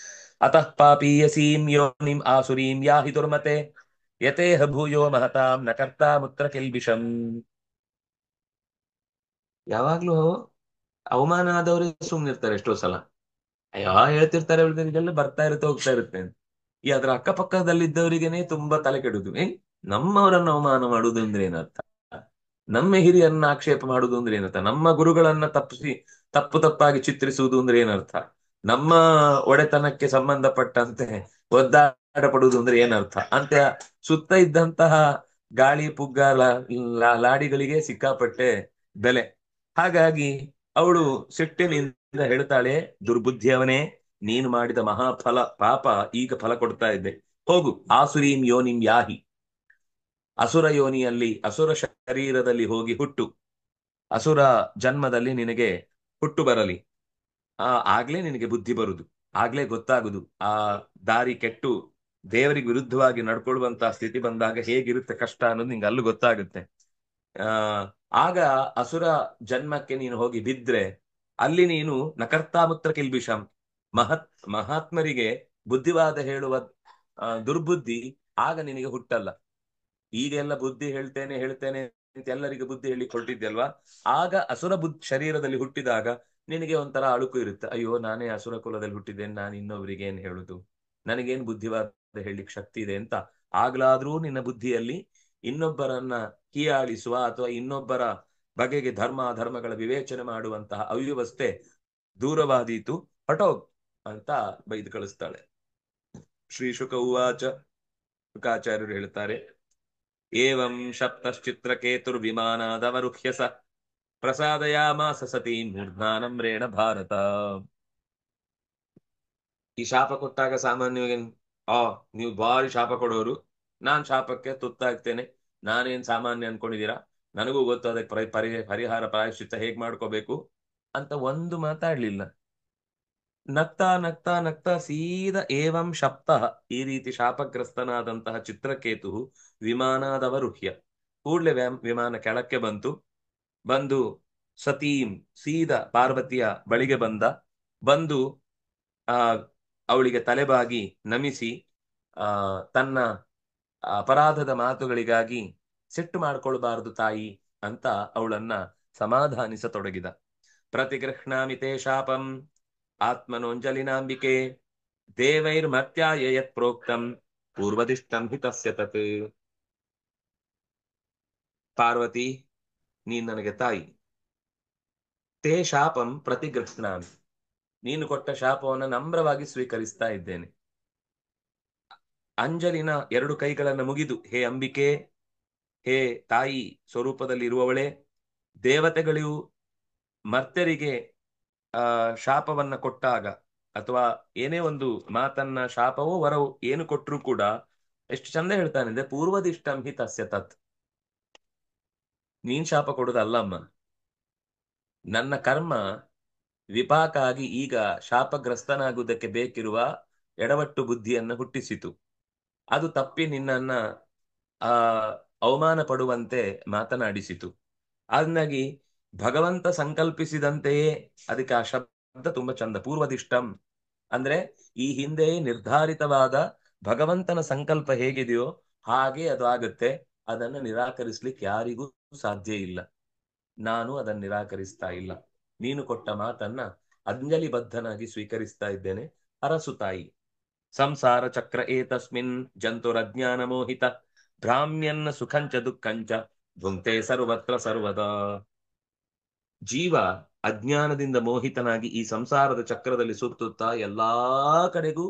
ಅತಃ ಪಾಪೀಯಸೀಂ ಯೋನಿಂ ಆಸುರೀಂ ಯಾಹಿ ದುರ್ಮತೆ ಯತೇಹ ಭೂಯೋ ಮಹತಾಂ ನ ಕರ್ತಾ ಮುತ್ರ ಕಿಲ್ಬಿಷಂ. ಯಾವಾಗ್ಲೂ ಅವಮಾನ ಆದವರೇ ಸುಮ್ನಿರ್ತಾರೆ ಎಷ್ಟೋ ಸಲ. ಅಯ್ಯೋ ಹೇಳ್ತಿರ್ತಾರೆ, ಇದೆಲ್ಲ ಬರ್ತಾ ಇರುತ್ತೆ ಹೋಗ್ತಾ ಇರುತ್ತೆ ಅಂತ. ಈ ಅದ್ರ ಅಕ್ಕಪಕ್ಕದಲ್ಲಿದ್ದವರಿಗೇನೆ ತುಂಬಾ ತಲೆ ಕೆಡುದು. ನಮ್ಮವರನ್ನ ಅವಮಾನ ಮಾಡುದು ಅಂದ್ರೆ ಏನರ್ಥ? ನಮ್ಮ ಹಿರಿಯರನ್ನ ಆಕ್ಷೇಪ ಮಾಡುದು ಅಂದ್ರೆ ಏನರ್ಥ? ನಮ್ಮ ಗುರುಗಳನ್ನ ತಪ್ಪಾಗಿ ಚಿತ್ರಿಸುವುದು ಅಂದ್ರೆ ಏನರ್ಥ? ನಮ್ಮ ಒಡೆತನಕ್ಕೆ ಸಂಬಂಧಪಟ್ಟಂತೆ ಒದ್ದಾಡ ಪಡುವುದು ಅಂದ್ರೆ ಏನರ್ಥ ಅಂತ ಸುತ್ತ ಇದ್ದಂತಹ ಗಾಳಿ ಪುಗ್ಗ ಲಾಡಿಗಳಿಗೆ ಸಿಕ್ಕಾಪಟ್ಟೆ ಬೆಲೆ. ಹಾಗಾಗಿ ಅವಳು ಸಿಟ್ಟಿನಿಂದ ಹೇಳ್ತಾಳೆ, ದುರ್ಬುದ್ಧಿಯವನೇ, ನೀನು ಮಾಡಿದ ಮಹಾಫಲ ಪಾಪ ಈಗ ಫಲ ಕೊಡ್ತಾ ಇದ್ದೆ. ಹೋಗು, ಆಸುರೀಂ ಯೋನಿಂ ಯಾಹಿ, ಅಸುರ ಯೋನಿಯಲ್ಲಿ ಅಸುರ ಶರೀರದಲ್ಲಿ ಹೋಗಿ ಹುಟ್ಟು, ಅಸುರ ಜನ್ಮದಲ್ಲಿ ನಿನಗೆ ಹುಟ್ಟು ಬರಲಿ. ಆಗ್ಲೇ ನಿನಗೆ ಬುದ್ಧಿ ಬರುದು, ಆಗ್ಲೇ ಗೊತ್ತಾಗುದು. ಆ ದಾರಿ ಕೆಟ್ಟು ದೇವರಿಗೆ ವಿರುದ್ಧವಾಗಿ ನಡ್ಕೊಳ್ಳುವಂತಹ ಸ್ಥಿತಿ ಬಂದಾಗ ಹೇಗಿರುತ್ತೆ ಕಷ್ಟ ಅನ್ನೋದು ನಿಂಗೆ ಅಲ್ಲೂ ಗೊತ್ತಾಗುತ್ತೆ. ಆ ಆಗ ಅಸುರ ಜನ್ಮಕ್ಕೆ ನೀನು ಹೋಗಿ ಬಿದ್ರೆ ಅಲ್ಲಿ ನೀನು ನಕರ್ತಾಮುತ್ರ ಕಿಲ್ಬಿಷಂ, ಮಹಾತ್ಮರಿಗೆ ಬುದ್ಧಿವಾದ ಹೇಳುವ ದುರ್ಬುದ್ಧಿ ಆಗ ನಿನಗೆ ಹುಟ್ಟಲ್ಲ. ಈಗೆಲ್ಲ ಬುದ್ಧಿ ಹೇಳ್ತೇನೆ ಹೇಳ್ತೇನೆ ಅಂತ ಎಲ್ಲರಿಗೆ ಬುದ್ಧಿ ಹೇಳಿ ಕೊಟ್ಟಿದ್ಯಲ್ವಾ, ಆಗ ಅಸುರ ಶರೀರದಲ್ಲಿ ಹುಟ್ಟಿದಾಗ ನಿನಗೆ ಒಂಥರ ಅಳುಕು ಇರುತ್ತೆ. ಅಯ್ಯೋ, ನಾನೇ ಅಸುರ ಕುಲದಲ್ಲಿ ಹುಟ್ಟಿದ್ದೇನೆ, ನಾನು ಇನ್ನೊಬ್ರಿಗೆ ಏನ್ ಹೇಳುದು, ನನಗೇನ್ ಬುದ್ಧಿವಾದ ಹೇಳಲಿಕ್ಕೆ ಶಕ್ತಿ ಇದೆ ಅಂತ. ಆಗ್ಲಾದ್ರೂ ನಿನ್ನ ಬುದ್ಧಿಯಲ್ಲಿ ಇನ್ನೊಬ್ಬರನ್ನ ಹೀಯಾಳಿಸುವ ಅಥವಾ ಇನ್ನೊಬ್ಬರ ಬಗೆಗೆ ಧರ್ಮಗಳ ವಿವೇಚನೆ ಮಾಡುವಂತಹ ಅವ್ಯವಸ್ಥೆ ದೂರವಾದೀತು, ಹಟೋಗ್ ಅಂತ ಬೈದು ಕಳಿಸ್ತಾಳೆ. ಶ್ರೀ ಶುಕ ಉವಾಚ. ಶುಕಾಚಾರ್ಯರು ಹೇಳ್ತಾರೆ, ಏವಂ ಶಪ್ತಶ್ಚಿತ್ರಕೇತುರ್ವಿಮಾನಾದವರುಹ್ಯ ಸ ಪ್ರಸಾದಯಾಮಾಸ ಸತೀಂ ಮೂರ್ಧ್ನಾನಮ್ರೇಣ ಭಾರತ. ಈ ಶಾಪ ಕೊಟ್ಟಾಗ ಸಾಮಾನ್ಯವಾಗಿ ನೀವು ಭಾರಿ ಶಾಪ ಕೊಡೋರು, ನಾನ್ ಶಾಪಕ್ಕೆ ತುತ್ತಾಗ್ತೇನೆ, ನಾನೇನ್ ಸಾಮಾನ್ಯ ಅನ್ಕೊಂಡಿದ್ದೀರಾ, ನನಗೂ ಗೊತ್ತು ಅದಕ್ಕೆ ಪರಿಹಾರ ಪ್ರಾಯಶ್ಚಿತ್ತ ಹೇಗ್ ಮಾಡ್ಕೋಬೇಕು ಅಂತ ಒಂದು ಮಾತಾಡ್ಲಿಲ್ಲ. ನಗ್ತಾ ನಗ್ತಾ ನಗ್ತಾ ಸೀದಾ ಏವಂ ಶಪ್ತ, ಈ ರೀತಿ ಶಾಪಗ್ರಸ್ತನಾದಂತಹ ಚಿತ್ರಕೇತು ವಿಮಾನಾದವರುಹ್ಯ, ಕೂಡ್ಲೆ ವಿಮಾನ ಕೆಳಕ್ಕೆ ಬಂದು ಸತೀಂ, ಸೀದಾ ಪಾರ್ವತಿಯ ಬಳಿಗೆ ಬಂದು ಆ ಅವಳಿಗೆ ತಲೆಬಾಗಿ ನಮಿಸಿ ತನ್ನ ಅಪರಾಧದ ಮಾತುಗಳಿಗಾಗಿ ಸಿಟ್ಟು ಮಾಡ್ಕೊಳ್ಬಾರದು ತಾಯಿ ಅಂತ ಅವಳನ್ನ ಸಮಾಧಾನಿಸತೊಡಗಿದ. ಪ್ರತಿಗೃಹ್ಣಾಮಿ ತೇ ಶಾಪಂ ಆತ್ಮನೋಂಜಲಿನಾಂಬಿಕೆ ದೇವೈರ್ಮರ್ತ್ಯಾಯ ಯತ್ ಪ್ರೋಕ್ತಂ ಪೂರ್ವದಿಷ್ಟಂ ಹಿ ತಸ್ಯ ತತ್. ಪಾರ್ವತಿ, ನೀನ್ ನನಗೆ ತಾಯಿ. ತೇ ಶಾಪಂ ಪ್ರತಿಗೃಹ್ಣಾಮಿ. ನೀನು ಕೊಟ್ಟ ಶಾಪವನ್ನು ನಮ್ರವಾಗಿ ಸ್ವೀಕರಿಸ್ತಾ ಇದ್ದೇನೆ. ಅಂಜಲಿನ ಎರಡು ಕೈಗಳನ್ನು ಮುಗಿದು, ಹೇ ಅಂಬಿಕೆ, ಹೇ ತಾಯಿ ಸ್ವರೂಪದಲ್ಲಿ ಇರುವವಳೆ, ದೇವತೆಗಳಿಗೂ ಮರ್ತ್ಯರಿಗೆ ಶಾಪವನ್ನ ಕೊಟ್ಟಾಗ ಅಥವಾ ಏನೇ ಒಂದು ಮಾತನ್ನ, ಶಾಪವೋ ವರವೋ ಏನು ಕೊಟ್ಟರು ಕೂಡ ಎಷ್ಟು ಚಂದ ಹೇಳ್ತಾನೆ, ಪೂರ್ವದಿಷ್ಟಂ ಹಿ ತಸ್ಯ ತತ್. ನೀನ್ ಶಾಪ ಕೊಡುದಲ್ಲಮ್ಮ, ನನ್ನ ಕರ್ಮ ವಿಪಾಕ ಆಗಿ ಈಗ ಶಾಪಗ್ರಸ್ತನಾಗುವುದಕ್ಕೆ ಬೇಕಿರುವ ಎಡವಟ್ಟು ಬುದ್ಧಿಯನ್ನು ಹುಟ್ಟಿಸಿತು. ಅದು ತಪ್ಪಿ ನಿನ್ನನ್ನ ಆ ಅವಮಾನ ಪಡುವಂತೆ ಮಾತನಾಡಿಸಿತು. ಹಾಗಾಗಿ ಭಗವಂತ ಸಂಕಲ್ಪಿಸಿದಂತೆಯೇ, ಅದಕ್ಕೆ ಆ ಶಬ್ದ ತುಂಬಾ ಚಂದ, ಪೂರ್ವದಿಷ್ಟಂ ಅಂದ್ರೆ ಈ ಹಿಂದೆ ನಿರ್ಧಾರಿತವಾದ ಭಗವಂತನ ಸಂಕಲ್ಪ ಹೇಗಿದೆಯೋ ಹಾಗೆ ಅದು ಆಗುತ್ತೆ. ಅದನ್ನು ನಿರಾಕರಿಸ್ಲಿಕ್ಕೆ ಯಾರಿಗೂ ಸಾಧ್ಯ ಇಲ್ಲ. ನಾನು ಅದನ್ನು ನಿರಾಕರಿಸ್ತಾ ಇಲ್ಲ. ನೀನು ಕೊಟ್ಟ ಮಾತನ್ನ ಅಂಜಲಿಬದ್ಧನಾಗಿ ಸ್ವೀಕರಿಸ್ತಾ ಇದ್ದೇನೆ. ಅರಸು ತಾಯಿ. ಸಂಸಾರ ಚಕ್ರ ಏತಸ್ಮಿನ್ ಜಂತುರಜ್ಞಾನ ಮೋಹಿತ ಭ್ರಾಮ್ಯನ್ನ ಸುಖಂಚ ದುಃಖಂಚ ಭುಂಕ್ತೆ ಸರ್ವತ್ರ ಸರ್ವದಾ. ಜೀವ ಅಜ್ಞಾನದಿಂದ ಮೋಹಿತನಾಗಿ ಈ ಸಂಸಾರದ ಚಕ್ರದಲ್ಲಿ ಸುತ್ತುತ್ತಾ ಎಲ್ಲಾ ಕಡೆಗೂ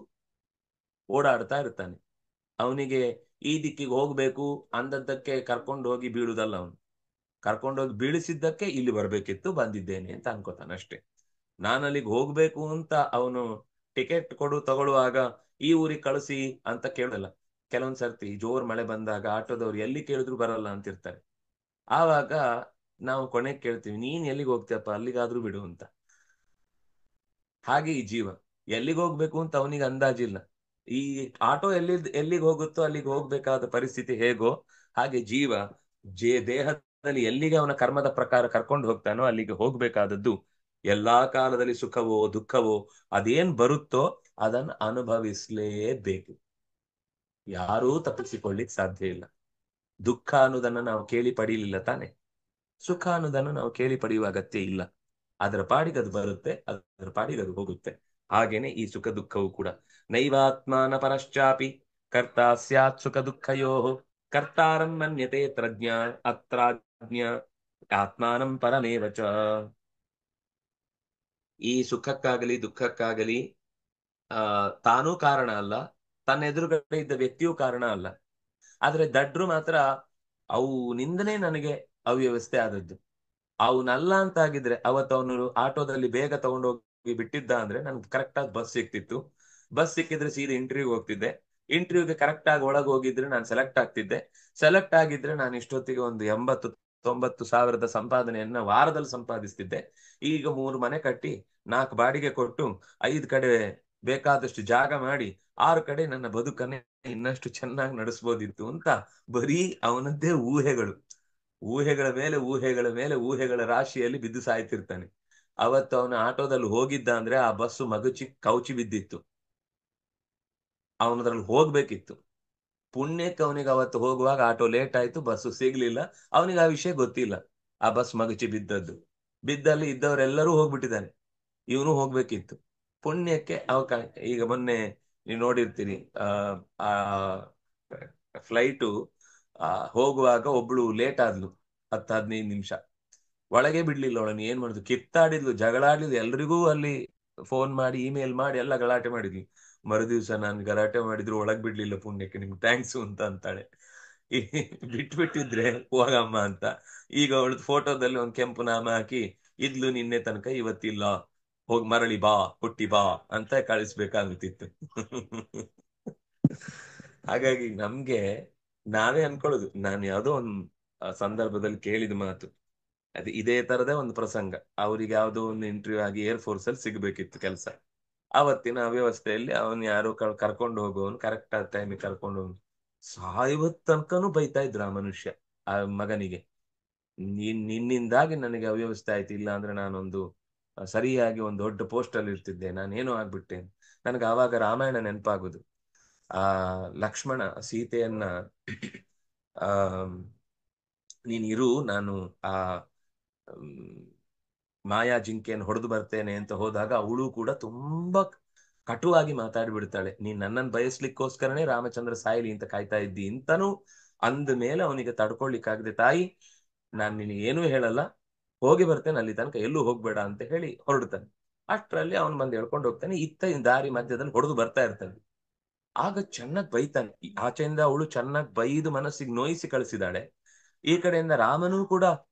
ಓಡಾಡ್ತಾ ಇರ್ತಾನೆ. ಅವನಿಗೆ ಈ ದಿಕ್ಕಿಗೆ ಹೋಗ್ಬೇಕು ಅಂದದ್ದಕ್ಕೆ ಕರ್ಕೊಂಡು ಹೋಗಿ ಬೀಳುದಲ್ಲ, ಅವನು ಕರ್ಕೊಂಡೋಗಿ ಬೀಳಿಸಿದ್ದಕ್ಕೆ ಇಲ್ಲಿ ಬರ್ಬೇಕಿತ್ತು, ಬಂದಿದ್ದೇನೆ ಅಂತ ಅನ್ಕೋತಾನೆ ಅಷ್ಟೇ. ನಾನು ಅಲ್ಲಿಗೆ ಹೋಗ್ಬೇಕು ಅಂತ ಅವನು ಟಿಕೆಟ್ ತಗೊಳ್ಳುವಾಗ ಈ ಊರಿಗೆ ಕಳಿಸಿ ಅಂತ ಕೇಳಲ್ಲ. ಕೆಲವೊಂದ್ ಸರ್ತಿ ಜೋರ್ ಮಳೆ ಬಂದಾಗ ಆಟೋದವ್ರು ಎಲ್ಲಿ ಕೇಳಿದ್ರು ಬರಲ್ಲ ಅಂತಿರ್ತಾರೆ. ಆವಾಗ ನಾವು ಕೊನೆಗೆ ಕೇಳ್ತೀವಿ, ನೀನ್ ಎಲ್ಲಿಗೆ ಹೋಗ್ತೀಯಪ್ಪ, ಅಲ್ಲಿಗಾದ್ರೂ ಬಿಡು ಅಂತ. ಹಾಗೆ ಈ ಜೀವ ಎಲ್ಲಿಗೆ ಹೋಗ್ಬೇಕು ಅಂತ ಅವನಿಗೆ ಅಂದಾಜಿಲ್ಲ. ಈ ಆಟೋ ಎಲ್ಲಿಗೆ ಹೋಗುತ್ತೋ ಅಲ್ಲಿಗೆ ಹೋಗ್ಬೇಕಾದ ಪರಿಸ್ಥಿತಿ ಹೇಗೋ ಹಾಗೆ ಜೀವ ದೇಹದಲ್ಲಿ ಎಲ್ಲಿಗೆ ಅವನ ಕರ್ಮದ ಪ್ರಕಾರ ಕರ್ಕೊಂಡು ಹೋಗ್ತಾನೋ ಅಲ್ಲಿಗೆ ಹೋಗ್ಬೇಕಾದದ್ದು. ಎಲ್ಲಾ ಕಾಲದಲ್ಲಿ ಸುಖವೋ ದುಃಖವೋ ಅದೇನ್ ಬರುತ್ತೋ ಅದನ್ನು ಅನುಭವಿಸ್ಲೇಬೇಕು. ಯಾರೂ ತಪ್ಪಿಸಿಕೊಳ್ಳಿಕ್ ಸಾಧ್ಯ ಇಲ್ಲ. ದುಃಖ ಅನ್ನೋದನ್ನ ನಾವು ಕೇಳಿ ಪಡೀಲಿಲ್ಲ ತಾನೆ. ಸುಖ ಅನ್ನೋದನ್ನು ನಾವು ಕೇಳಿ ಪಡೆಯುವ ಅಗತ್ಯ ಇಲ್ಲ. ಅದರ ಪಾಡಿಗೆ ಅದು ಬರುತ್ತೆ, ಅದರ ಪಾಡಿಗೆ ಅದು ಹೋಗುತ್ತೆ. ಹಾಗೇನೆ ಈ ಸುಖ ದುಃಖವು ಕೂಡ. ನೈವಾತ್ಮಾನ ಪರಶ್ಚಾಪಿ ಕರ್ತಾ ಸ್ಯಾತ್ ಸುಖ ದುಃಖಯೋ ಕರ್ತಾರಂ ಮನ್ಯತೆ ತ್ರಜ್ಞ ಅತ್ರಾಜ್ಞ ಆತ್ಮಾನಂ ಪರಮೇವ ಚ. ಈ ಸುಖಕ್ಕಾಗಲಿ ದುಃಖಕ್ಕಾಗಲಿ ತಾನೂ ಕಾರಣ ಅಲ್ಲ, ತನ್ನ ಎದುರುಗಡೆ ಇದ್ದ ವ್ಯಕ್ತಿಯೂ ಕಾರಣ ಅಲ್ಲ. ಆದ್ರೆ ದಡ್ರು ಮಾತ್ರ ನಿಂದನೇ ನನಗೆ ಅವ್ಯವಸ್ಥೆ ಆದದ್ದು. ಅವನಲ್ಲ ಅಂತ ಆಗಿದ್ರೆ ಅವತ್ತು ಅವನು ಆಟೋದಲ್ಲಿ ಬೇಗ ತಗೊಂಡೋಗಿ ಬಿಟ್ಟಿದ್ದ ಅಂದ್ರೆ ನನ್ಗೆ ಕರೆಕ್ಟ್ ಆಗಿ ಬಸ್ ಸಿಕ್ತಿತ್ತು. ಬಸ್ ಸಿಕ್ಕಿದ್ರೆ ಸೀದಾ ಇಂಟರ್ವ್ಯೂಗೆ ಹೋಗ್ತಿದ್ದೆ. ಇಂಟರ್ವ್ಯೂಗೆ ಕರೆಕ್ಟ್ ಆಗಿ ಒಳಗೆ ಹೋಗಿದ್ರೆ ನಾನು ಸೆಲೆಕ್ಟ್ ಆಗ್ತಿದ್ದೆ. ಸೆಲೆಕ್ಟ್ ಆಗಿದ್ರೆ ನಾನು ಇಷ್ಟೊತ್ತಿಗೆ ಒಂದು 80-90 ಸಾವಿರದ ಸಂಪಾದನೆಯನ್ನ ವಾರದಲ್ಲಿ ಸಂಪಾದಿಸ್ತಿದ್ದೆ. ಈಗ 3 ಮನೆ ಕಟ್ಟಿ 4 ಬಾಡಿಗೆ ಕೊಟ್ಟು 5 ಕಡೆ ಬೇಕಾದಷ್ಟು ಜಾಗ ಮಾಡಿ 6 ಕಡೆ ನನ್ನ ಬದುಕನ್ನೇ ಇನ್ನಷ್ಟು ಚೆನ್ನಾಗಿ ನಡೆಸ್ಬೋದಿತ್ತು ಅಂತ ಬರೀ ಅವನದ್ದೇ ಊಹೆಗಳು, ಊಹೆಗಳ ಮೇಲೆ ಊಹೆಗಳ ಮೇಲೆ ಊಹೆಗಳ ರಾಶಿಯಲ್ಲಿ ಬಿದ್ದು ಸಾಯ್ತಿರ್ತಾನೆ. ಅವತ್ತು ಅವನ ಆಟೋದಲ್ಲಿ ಹೋಗಿದ್ದ ಅಂದ್ರೆ ಆ ಬಸ್ಸು ಮಗುಚಿ ಕೌಚಿ ಬಿದ್ದಿತ್ತು, ಅವನದ್ರಲ್ಲಿ ಹೋಗ್ಬೇಕಿತ್ತು. ಪುಣ್ಯಕ್ಕೆ ಅವನಿಗೆ ಅವತ್ತು ಹೋಗುವಾಗ ಆಟೋ ಲೇಟ್ ಆಯ್ತು, ಬಸ್ಸು ಸಿಗ್ಲಿಲ್ಲ. ಅವನಿಗೆ ಆ ವಿಷಯ ಗೊತ್ತಿಲ್ಲ, ಆ ಬಸ್ ಮಗುಚಿ ಬಿದ್ದದ್ದು. ಬಿದ್ದಲ್ಲಿ ಇದ್ದವರೆಲ್ಲರೂ ಹೋಗ್ಬಿಟ್ಟಿದ್ದಾನೆ, ಇವನು ಹೋಗ್ಬೇಕಿತ್ತು. ಪುಣ್ಯಕ್ಕೆ ಅವಕಾಶ. ಈಗ ಮೊನ್ನೆ ನೀವು ನೋಡಿರ್ತೀರಿ, ಆ ಫ್ಲೈಟು ಹೋಗುವಾಗ ಒಬ್ಳು ಲೇಟ್ ಆದ್ಲು 10-15 ನಿಮಿಷ. ಒಳಗೆ ಬಿಡ್ಲಿಲ್ಲ ಅವಳನ್ನು. ಏನ್ ಮಾಡುದು, ಕಿತ್ತಾಡಿದ್ಲು, ಜಗಳಾಡಿದ್ಲು, ಎಲ್ರಿಗೂ ಅಲ್ಲಿ ಫೋನ್ ಮಾಡಿ ಇಮೇಲ್ ಮಾಡಿ ಎಲ್ಲ ಗಲಾಟೆ ಮಾಡಿದ್ವಿ. ಮರುದಿವ್ಸ ನಾನು ಗಲಾಟೆ ಮಾಡಿದ್ರು ಒಳಗ್ ಬಿಡ್ಲಿಲ್ಲ, ಪುಣ್ಯಕ್ಕೆ ನಿಮ್ಗೆ ಥ್ಯಾಂಕ್ಸ್ ಅಂತ ಅಂತಾಳೆ. ಬಿಟ್ಬಿಟ್ಟಿದ್ರೆ ಹೋಗಮ್ಮ ಅಂತ. ಈಗ ಅವಳದ್ ಫೋಟೋದಲ್ಲಿ ಒಂದ್ ಕೆಂಪು ನಾಮ ಹಾಕಿ, ಇದ್ಲು ನಿನ್ನೆ ತನಕ ಇವತ್ತಿಲ್ಲ, ಹೋಗಿ ಮರಳಿ ಬಾ ಹುಟ್ಟಿ ಬಾ ಅಂತ ಕಳಿಸ್ಬೇಕಾಗುತ್ತಿತ್ತು. ಹಾಗಾಗಿ ನಮ್ಗೆ ನಾವೇ ಅನ್ಕೊಳ್ಳುದು. ನಾನು ಯಾವ್ದೋ ಒಂದು ಸಂದರ್ಭದಲ್ಲಿ ಕೇಳಿದ ಮಾತು ಅದೇ, ಇದೇ ತರದೇ ಒಂದು ಪ್ರಸಂಗ. ಅವ್ರಿಗೆ ಯಾವ್ದೋ ಒಂದು ಇಂಟರ್ವ್ಯೂ ಆಗಿ ಏರ್ಫೋರ್ಸ್ ಅಲ್ಲಿ ಸಿಗ್ಬೇಕಿತ್ತು ಕೆಲಸ. ಅವತ್ತಿನ ಅವ್ಯವಸ್ಥೆಯಲ್ಲಿ ಅವನ್ ಯಾರೋ ಕರ್ಕೊಂಡು ಹೋಗುವವನು ಕರೆಕ್ಟ್ ಆದ ಟೈಮಿಗೆ ಕರ್ಕೊಂಡು ಹೋಗಿ ಸಾಯುವ ತನಕನೂ ಬೈತಾ ಇದ್ರು ಆ ಮನುಷ್ಯ ಆ ಮಗನಿಗೆ. ನಿನ್ನಿಂದಾಗಿ ನನಗೆ ಅವ್ಯವಸ್ಥೆ ಆಯ್ತು, ಇಲ್ಲ ಅಂದ್ರೆ ನಾನೊಂದು ಸರಿಯಾಗಿ ಒಂದು ದೊಡ್ಡ ಪೋಸ್ಟ್ ಅಲ್ಲಿ ಇರ್ತಿದ್ದೆ, ನಾನೇನೋ ಆಗ್ಬಿಟ್ಟೆ. ನನಗೆ ಆವಾಗ ರಾಮಾಯಣ ನೆನಪಾಗುದು. ಆ ಲಕ್ಷ್ಮಣ ಸೀತೆಯನ್ನ ಆ ನೀನಿರು, ನಾನು ಆ ಮಾಯಾ ಜಿಂಕೆಯನ್ನು ಹೊಡೆದು ಬರ್ತೇನೆ ಅಂತ ಹೋದಾಗ ಅವಳು ಕೂಡ ತುಂಬಾ ಕಟುವಾಗಿ ಮಾತಾಡ್ಬಿಡ್ತಾಳೆ, ನೀನ್ ನನ್ನನ್ನು ಬಯಸ್ಲಿಕ್ಕೋಸ್ಕರನೇ ರಾಮಚಂದ್ರ ಸಾಯ್ಲಿ ಅಂತ ಕಾಯ್ತಾ ಇದ್ದಿ ಇಂತನೂ ಅಂದ ಮೇಲೆ ಅವನಿಗೆ ತಡ್ಕೊಳ್ಲಿಕ್ಕಾಗದೆ, ತಾಯಿ ನಾನ್ ನಿನಗೆ ಏನೂ ಹೇಳಲ್ಲ, ಹೋಗಿ ಬರ್ತೇನೆ, ಅಲ್ಲಿ ತನಕ ಎಲ್ಲೂ ಹೋಗ್ಬೇಡ ಅಂತ ಹೇಳಿ ಹೊರಡ್ತಾನೆ. ಅಷ್ಟರಲ್ಲಿ ಅವನ್ ಬಂದು ಹೇಳ್ಕೊಂಡು ಹೋಗ್ತಾನೆ, ಇತ್ತ ದಾರಿ ಮಧ್ಯದಲ್ಲಿ ಹೊಡೆದು ಬರ್ತಾ ಇರ್ತಾನೆ. ಆಗ ಚೆನ್ನಾಗ್ ಬೈತಾನೆ, ಆಚೆಯಿಂದ ಅವಳು ಚೆನ್ನಾಗ್ ಬೈದು ಮನಸ್ಸಿಗೆ ನೋಯಿಸಿ ಕಳಿಸಿದಾಳೆ. ಈ ಕಡೆಯಿಂದ ರಾಮನೂ ಕೂಡ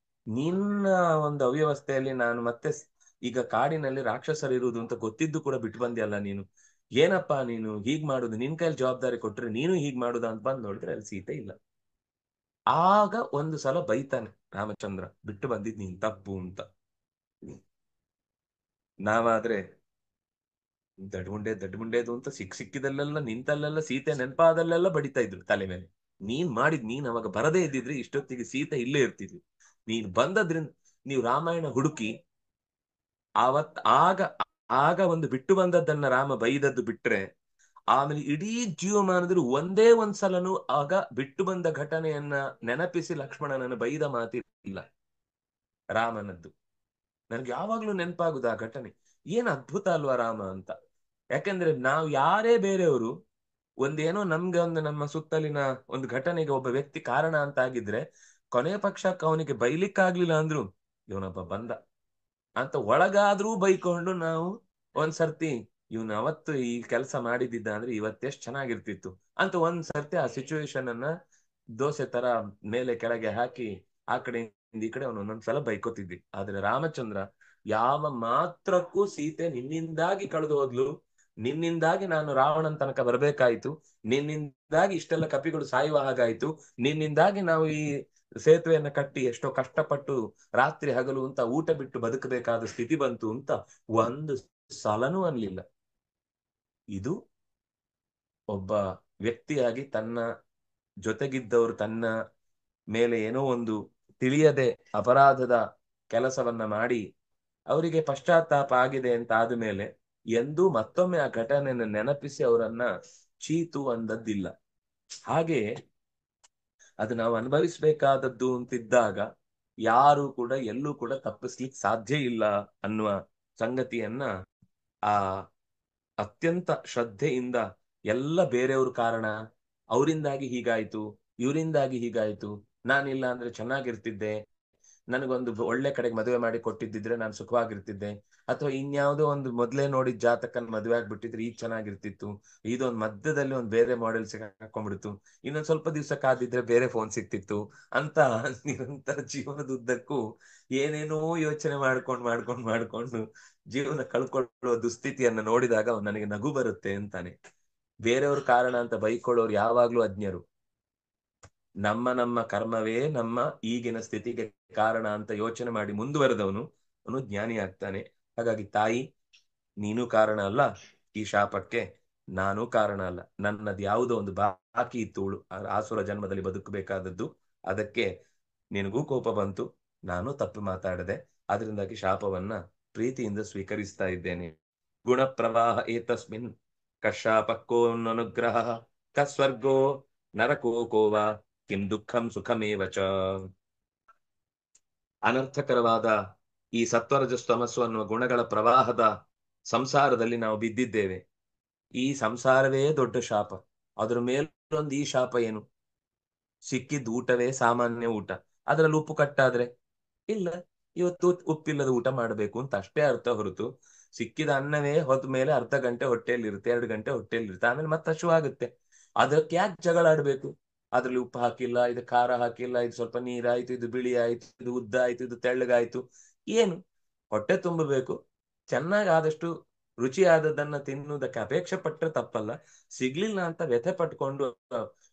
ನಿನ್ನ ಒಂದು ಅವ್ಯವಸ್ಥೆಯಲ್ಲಿ ನಾನು ಮತ್ತೆ ಈಗ ಕಾಡಿನಲ್ಲಿ ರಾಕ್ಷಸರು ಇರುವುದು ಅಂತ ಗೊತ್ತಿದ್ದು ಕೂಡ ಬಿಟ್ಟು ಬಂದಿಯಲ್ಲ ನೀನು, ಏನಪ್ಪಾ ನೀನು ಹೀಗ್ ಮಾಡುದು, ನಿನ್ ಕೈಲಿ ಜವಾಬ್ದಾರಿ ಕೊಟ್ರೆ ನೀನು ಹೀಗ್ ಮಾಡುದ ಅಂತ ಬಂದ್ ನೋಡಿದ್ರೆ ಅಲ್ಲಿ ಸೀತೆ ಇಲ್ಲ. ಆಗ ಒಂದು ಸಲ ಬೈತಾನೆ ರಾಮಚಂದ್ರ, ಬಿಟ್ಟು ಬಂದಿದ್ ನೀನ್ ತಪ್ಪು ಅಂತ. ನಾವಾದ್ರೆ ದಡ್ಮುಂಡೆ ದಡ್ಮುಂಡೆದು ಅಂತ ಸಿಕ್ಕಿದಲ್ಲೆಲ್ಲ ನಿಂತಲ್ಲೆಲ್ಲ ಸೀತೆ ನೆನಪಾದಲ್ಲೆಲ್ಲ ಬಡಿತಾ ಇದ್ರು ತಲೆ ಮೇಲೆ. ನೀನ್ ಅವಾಗ ಬರದೇ ಇದ್ದಿದ್ರಿ ಇಷ್ಟೊತ್ತಿಗೆ ಸೀತೆ ಇಲ್ಲೇ ಇರ್ತಿದ್ವಿ. ನೀನ್ ಬಂದದ್ರಿಂದ ನೀವು ರಾಮಾಯಣ ಹುಡುಕಿ ಆವತ್ ಆಗ ಆಗ ಒಂದು ಬಿಟ್ಟು ಬಂದದ್ದನ್ನ ರಾಮ ಬೈದದ್ದು ಬಿಟ್ರೆ, ಆಮೇಲೆ ಇಡೀ ಜೀವಮಾನದಲ್ಲಿ ಒಂದೇ ಒಂದ್ಸಲನು ಆಗ ಬಿಟ್ಟು ಬಂದ ಘಟನೆಯನ್ನ ನೆನಪಿಸಿ ಲಕ್ಷ್ಮಣನನ್ನು ಬೈದ ಮಾತಿಲ್ಲ ರಾಮನದ್ದು. ನನ್ಗೆ ಯಾವಾಗ್ಲೂ ನೆನಪಾಗುದು ಆ ಘಟನೆ. ಏನ್ ಅದ್ಭುತ ಅಲ್ವಾ ರಾಮ ಅಂತ. ಯಾಕಂದ್ರೆ ನಾವು ಯಾರೇ ಬೇರೆಯವರು ಒಂದೇನೋ ನಮ್ಗೆ ಒಂದು ನಮ್ಮ ಸುತ್ತಲಿನ ಒಂದು ಘಟನೆಗೆ ಒಬ್ಬ ವ್ಯಕ್ತಿ ಕಾರಣ ಅಂತ ಆಗಿದ್ರೆ, ಕೊನೆಯ ಪಕ್ಷಕ್ಕೆ ಅವನಿಗೆ ಬೈಲಿಕ್ಕಾಗ್ಲಿಲ್ಲ ಅಂದ್ರು ಇವನೊಬ್ಬ ಬಂದ ಅಂತ ಒಳಗಾದ್ರೂ ಬೈಕೊಂಡು ನಾವು ಒಂದ್ ಸರ್ತಿ ಇವನು ಅವತ್ತು ಈ ಕೆಲಸ ಮಾಡಿದ್ದಿದ್ದ ಅಂದ್ರೆ ಇವತ್ತೆಷ್ಟು ಚೆನ್ನಾಗಿರ್ತಿತ್ತು ಅಂತ ಒಂದ್ ಸರ್ತಿ ಆ ಸಿಚುವೇಶನ್ ಅನ್ನ ದೋಸೆ ತರ ಮೇಲೆ ಕೆಳಗೆ ಹಾಕಿ ಆ ಕಡೆಯಿಂದ ಈ ಕಡೆ ಅವನು ಒಂದೊಂದ್ಸಲ ಬೈಕೋತಿದ್ವಿ. ಆದ್ರೆ ರಾಮಚಂದ್ರ ಯಾವ ಮಾತ್ರಕ್ಕೂ ಸೀತೆ ನಿನ್ನಿಂದಾಗಿ ಕಳೆದು ಹೋದ್ಲು, ನಿನ್ನಿಂದಾಗಿ ನಾನು ರಾವಣನ ತನಕ ಬರ್ಬೇಕಾಯ್ತು, ನಿನ್ನಿಂದಾಗಿ ಇಷ್ಟೆಲ್ಲ ಕಪಿಗಳು ಸಾಯುವ ಹಾಗಾಯ್ತು, ನಿನ್ನಿಂದಾಗಿ ನಾವು ಈ ಸೇತುವೆಯನ್ನ ಕಟ್ಟಿ ಎಷ್ಟೋ ಕಷ್ಟಪಟ್ಟು ರಾತ್ರಿ ಹಗಲು ಅಂತ ಊಟ ಬಿಟ್ಟು ಬದುಕಬೇಕಾದ ಸ್ಥಿತಿ ಬಂತು ಅಂತ ಒಂದು ಸಲನೂ ಅನ್ಲಿಲ್ಲ. ಇದು ಒಬ್ಬ ವ್ಯಕ್ತಿಯಾಗಿ ತನ್ನ ಜೊತೆಗಿದ್ದವರು ತನ್ನ ಮೇಲೆ ಏನೋ ಒಂದು ತಿಳಿಯದೆ ಅಪರಾಧದ ಕೆಲಸವನ್ನ ಮಾಡಿ ಅವರಿಗೆ ಪಶ್ಚಾತ್ತಾಪ ಆಗಿದೆ ಅಂತ ಆದ್ಮೇಲೆ ಎಂದೂ ಮತ್ತೊಮ್ಮೆ ಆ ಘಟನೆಯನ್ನು ನೆನಪಿಸಿ ಅವರನ್ನ ಚೀತು ಅಂದದ್ದಿಲ್ಲ. ಹಾಗೆ ಅದು ನಾವು ಅನುಭವಿಸ್ಬೇಕಾದದ್ದು ಅಂತಿದ್ದಾಗ ಯಾರು ಕೂಡ ಎಲ್ಲೂ ಕೂಡ ತಪ್ಪಿಸ್ಲಿಕ್ಕೆ ಸಾಧ್ಯ ಇಲ್ಲ ಅನ್ನುವ ಸಂಗತಿಯನ್ನ ಆ ಅತ್ಯಂತ ಶ್ರದ್ಧೆಯಿಂದ ಎಲ್ಲ ಬೇರೆಯವ್ರ ಕಾರಣ, ಅವರಿಂದಾಗಿ ಹೀಗಾಯ್ತು, ಇವರಿಂದಾಗಿ ಹೀಗಾಯ್ತು, ನಾನಿಲ್ಲ ಅಂದ್ರೆ ಚೆನ್ನಾಗಿರ್ತಿದ್ದೆ, ನನಗೊಂದು ಒಳ್ಳೆ ಕಡೆಗೆ ಮದುವೆ ಮಾಡಿ ಕೊಟ್ಟಿದ್ದಿದ್ರೆ ನಾನು ಸುಖವಾಗಿರ್ತಿದ್ದೆ, ಅಥವಾ ಇನ್ಯಾವುದೋ ಒಂದು ಮೊದ್ಲೇ ನೋಡಿದ ಜಾತಕನ್ ಮದುವೆ ಆಗ್ಬಿಟ್ಟಿದ್ರೆ ಈಗ ಚೆನ್ನಾಗಿರ್ತಿತ್ತು, ಇದೊಂದು ಮಧ್ಯದಲ್ಲಿ ಒಂದು ಬೇರೆ ಮಾಡೆಲ್ ಹಾಕೊಂಡ್ಬಿಡ್ತು, ಇನ್ನೊಂದ್ ಸ್ವಲ್ಪ ದಿವ್ಸ ಕಾದಿದ್ರೆ ಬೇರೆ ಫೋನ್ ಸಿಕ್ತಿತ್ತು ಅಂತ ನಿರಂತರ ಜೀವನದುದ್ದಕ್ಕೂ ಏನೇನೋ ಯೋಚನೆ ಮಾಡ್ಕೊಂಡು ಜೀವನ ಕಳ್ಕೊಳ್ಳುವ ದುಸ್ಥಿತಿಯನ್ನ ನೋಡಿದಾಗ ನನಗೆ ನಗು ಬರುತ್ತೆ ಅಂತಾನೆ. ಬೇರೆಯವ್ರ ಕಾರಣ ಅಂತ ಬೈಕೊಳ್ಳೋರು ಯಾವಾಗ್ಲೂ ಅಜ್ಞರು. ನಮ್ಮ ಕರ್ಮವೇ ನಮ್ಮ ಈಗಿನ ಸ್ಥಿತಿಗೆ ಕಾರಣ ಅಂತ ಯೋಚನೆ ಮಾಡಿ ಮುಂದುವರೆದವನು ಅವನು ಜ್ಞಾನಿ ಆಗ್ತಾನೆ. ಹಾಗಾಗಿ ತಾಯಿ, ನೀನು ಕಾರಣ ಅಲ್ಲ ಈ ಶಾಪಕ್ಕೆ, ನಾನೂ ಕಾರಣ ಅಲ್ಲ, ನನ್ನದು ಯಾವುದೋ ಒಂದು ಬಾಕಿ ಇತ್ತು ಆಸುರ ಜನ್ಮದಲ್ಲಿ ಬದುಕಬೇಕಾದದ್ದು, ಅದಕ್ಕೆ ನಿನಗೂ ಕೋಪ ಬಂತು, ನಾನು ತಪ್ಪು ಮಾತಾಡದೆ, ಅದರಿಂದಾಗಿ ಶಾಪವನ್ನ ಪ್ರೀತಿಯಿಂದ ಸ್ವೀಕರಿಸ್ತಾ ಇದ್ದೇನೆ. ಗುಣ ಪ್ರವಾಹ ಏತಸ್ಮಿನ್ ಕಶಾಪಕ್ಕೋನುಗ್ರಹ ಕಸ್ವರ್ಗೋ ನರಕೋ ಕೋವಾ ಕಿಂ ದುಃಖಂ ಸುಖಮೇವ ಚ. ಅನರ್ಥಕರವಾದ ಈ ಸತ್ವರಜಸ್ತಮಸ್ಸು ಅನ್ನುವ ಗುಣಗಳ ಪ್ರವಾಹದ ಸಂಸಾರದಲ್ಲಿ ನಾವು ಬಿದ್ದಿದ್ದೇವೆ. ಈ ಸಂಸಾರವೇ ದೊಡ್ಡ ಶಾಪ. ಅದ್ರ ಮೇಲೊಂದು ಈ ಶಾಪ ಏನು? ಸಿಕ್ಕಿದ ಊಟವೇ ಸಾಮಾನ್ಯ ಊಟ, ಅದರಲ್ಲಿ ಉಪ್ಪು ಕಟ್ಟಾದ್ರೆ ಇಲ್ಲ, ಇವತ್ತು ಉಪ್ಪಿಲ್ಲದ ಊಟ ಮಾಡಬೇಕು ಅಂತ ಅಷ್ಟೇ ಅರ್ಥ ಹೊರತು, ಸಿಕ್ಕಿದ ಅನ್ನವೇ ಹೊತ್ತ ಮೇಲೆ ಅರ್ಧ ಗಂಟೆ ಹೊಟ್ಟೆಯಲ್ಲಿರುತ್ತೆ, 2 ಗಂಟೆ ಹೊಟ್ಟೆಯಲ್ಲಿರುತ್ತೆ, ಆಮೇಲೆ ಮತ್ತೆ ಹಸಿವಾಗುತ್ತೆ. ಅದಕ್ಕೆ ಯಾಕೆ ಜಗಳ ಆಡ್ಬೇಕು? ಅದ್ರಲ್ಲಿ ಉಪ್ಪು ಹಾಕಿಲ್ಲ, ಇದು ಖಾರ ಹಾಕಿಲ್ಲ, ಇದು ಸ್ವಲ್ಪ ನೀರಾಯ್ತು, ಇದು ಬಿಳಿ ಆಯ್ತು, ಇದು ಉದ್ದ ಆಯ್ತು, ಇದು ತೆಳ್ಳಗಾಯ್ತು, ಏನು? ಹೊಟ್ಟೆ ತುಂಬಬೇಕು, ಚೆನ್ನಾಗಿ ಆದಷ್ಟು ರುಚಿಯಾದದನ್ನ ತಿನ್ನುವುದಕ್ಕೆ ಅಪೇಕ್ಷೆ ಪಟ್ಟರೆ ತಪ್ಪಲ್ಲ. ಸಿಗ್ಲಿಲ್ಲ ಅಂತ ವ್ಯಥೆ ಪಟ್ಕೊಂಡು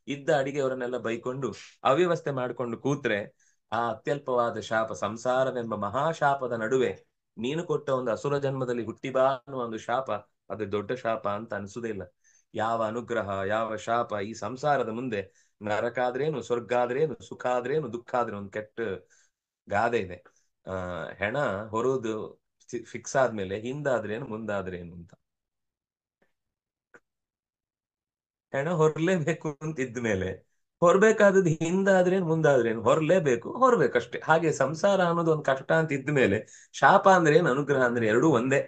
ಇದ್ದ ಅಡಿಗೆಯವರನ್ನೆಲ್ಲ ಬೈಕೊಂಡು ಅವ್ಯವಸ್ಥೆ ಮಾಡ್ಕೊಂಡು ಕೂತ್ರೆ ಆ ಅತ್ಯಲ್ಪವಾದ ಶಾಪ, ಸಂಸಾರವೆಂಬ ಮಹಾಶಾಪದ ನಡುವೆ ನೀನು ಕೊಟ್ಟ ಒಂದು ಅಸುರ ಜನ್ಮದಲ್ಲಿ ಹುಟ್ಟಿಬಾ ಅನ್ನುವ ಒಂದು ಶಾಪ, ಅದು ದೊಡ್ಡ ಶಾಪ ಅಂತ ಅನಿಸುದೇ ಇಲ್ಲ. ಯಾವ ಅನುಗ್ರಹ, ಯಾವ ಶಾಪ ಈ ಸಂಸಾರದ ಮುಂದೆ? ನರಕ ಆದ್ರೇನು, ಸ್ವರ್ಗ ಆದ್ರೇನು, ಸುಖ ಆದ್ರೇನು, ದುಃಖ ಆದ್ರೆ ಒಂದು ಕೆಟ್ಟ ಗಾದೆ ಇದೆ, ಹೆಣ ಹೊರೋದು ಫಿಕ್ಸ್ ಆದ್ಮೇಲೆ ಹಿಂದಾದ್ರೇನು ಮುಂದಾದ್ರೇನು ಅಂತ. ಹೆಣ ಹೊರಲೇಬೇಕು ಅಂತ ಇದ್ಮೇಲೆ ಹೊರಬೇಕಾದದ್ದು ಹಿಂದಾದ್ರೇನು ಮುಂದಾದ್ರೇನು ಹೊರಲೇಬೇಕು, ಹೊರಬೇಕಷ್ಟೇ. ಹಾಗೆ ಸಂಸಾರ ಅನ್ನೋದು ಒಂದು ಕಷ್ಟ ಅಂತ ಇದ್ದ ಮೇಲೆ ಶಾಪ ಅಂದ್ರೆ ಏನು, ಅನುಗ್ರಹ ಅಂದ್ರೆ ಎರಡೂ ಒಂದೇ.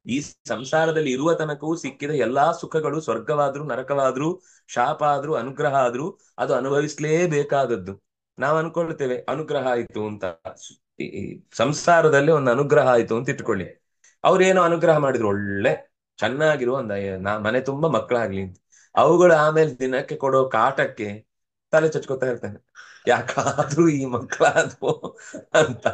ಈ ಸಂಸಾರದಲ್ಲಿ ಇರುವ ತನಕವೂ ಸಿಕ್ಕಿದ ಎಲ್ಲಾ ಸುಖಗಳು ಸ್ವರ್ಗವಾದ್ರೂ ನರಕವಾದ್ರೂ ಶಾಪ ಆದ್ರೂ ಅನುಗ್ರಹ ಆದ್ರೂ ಅದು ಅನುಭವಿಸ್ಲೇಬೇಕಾದದ್ದು. ನಾವು ಅನ್ಕೊಳ್ತೇವೆ ಅನುಗ್ರಹ ಆಯ್ತು ಅಂತ. ಈ ಸಂಸಾರದಲ್ಲಿ ಒಂದು ಅನುಗ್ರಹ ಆಯ್ತು ಅಂತ ಇಟ್ಕೊಳ್ಳಿ. ಅವ್ರೇನೋ ಅನುಗ್ರಹ ಮಾಡಿದ್ರು, ಒಳ್ಳೆ ಚೆನ್ನಾಗಿರುವ ಒಂದು ಮನೆ ತುಂಬಾ ಮಕ್ಕಳಾಗ್ಲಿ ಅಂತ. ಅವುಗಳು ಆಮೇಲೆ ದಿನಕ್ಕೆ ಕೊಡೋ ಕಾಟಕ್ಕೆ ತಲೆ ಚಚ್ಕೋತಾ ಇರ್ತಾನೆ, ಯಾಕಾದ್ರೂ ಈ ಮಕ್ಕಳಾದ್ವು ಅಂತ.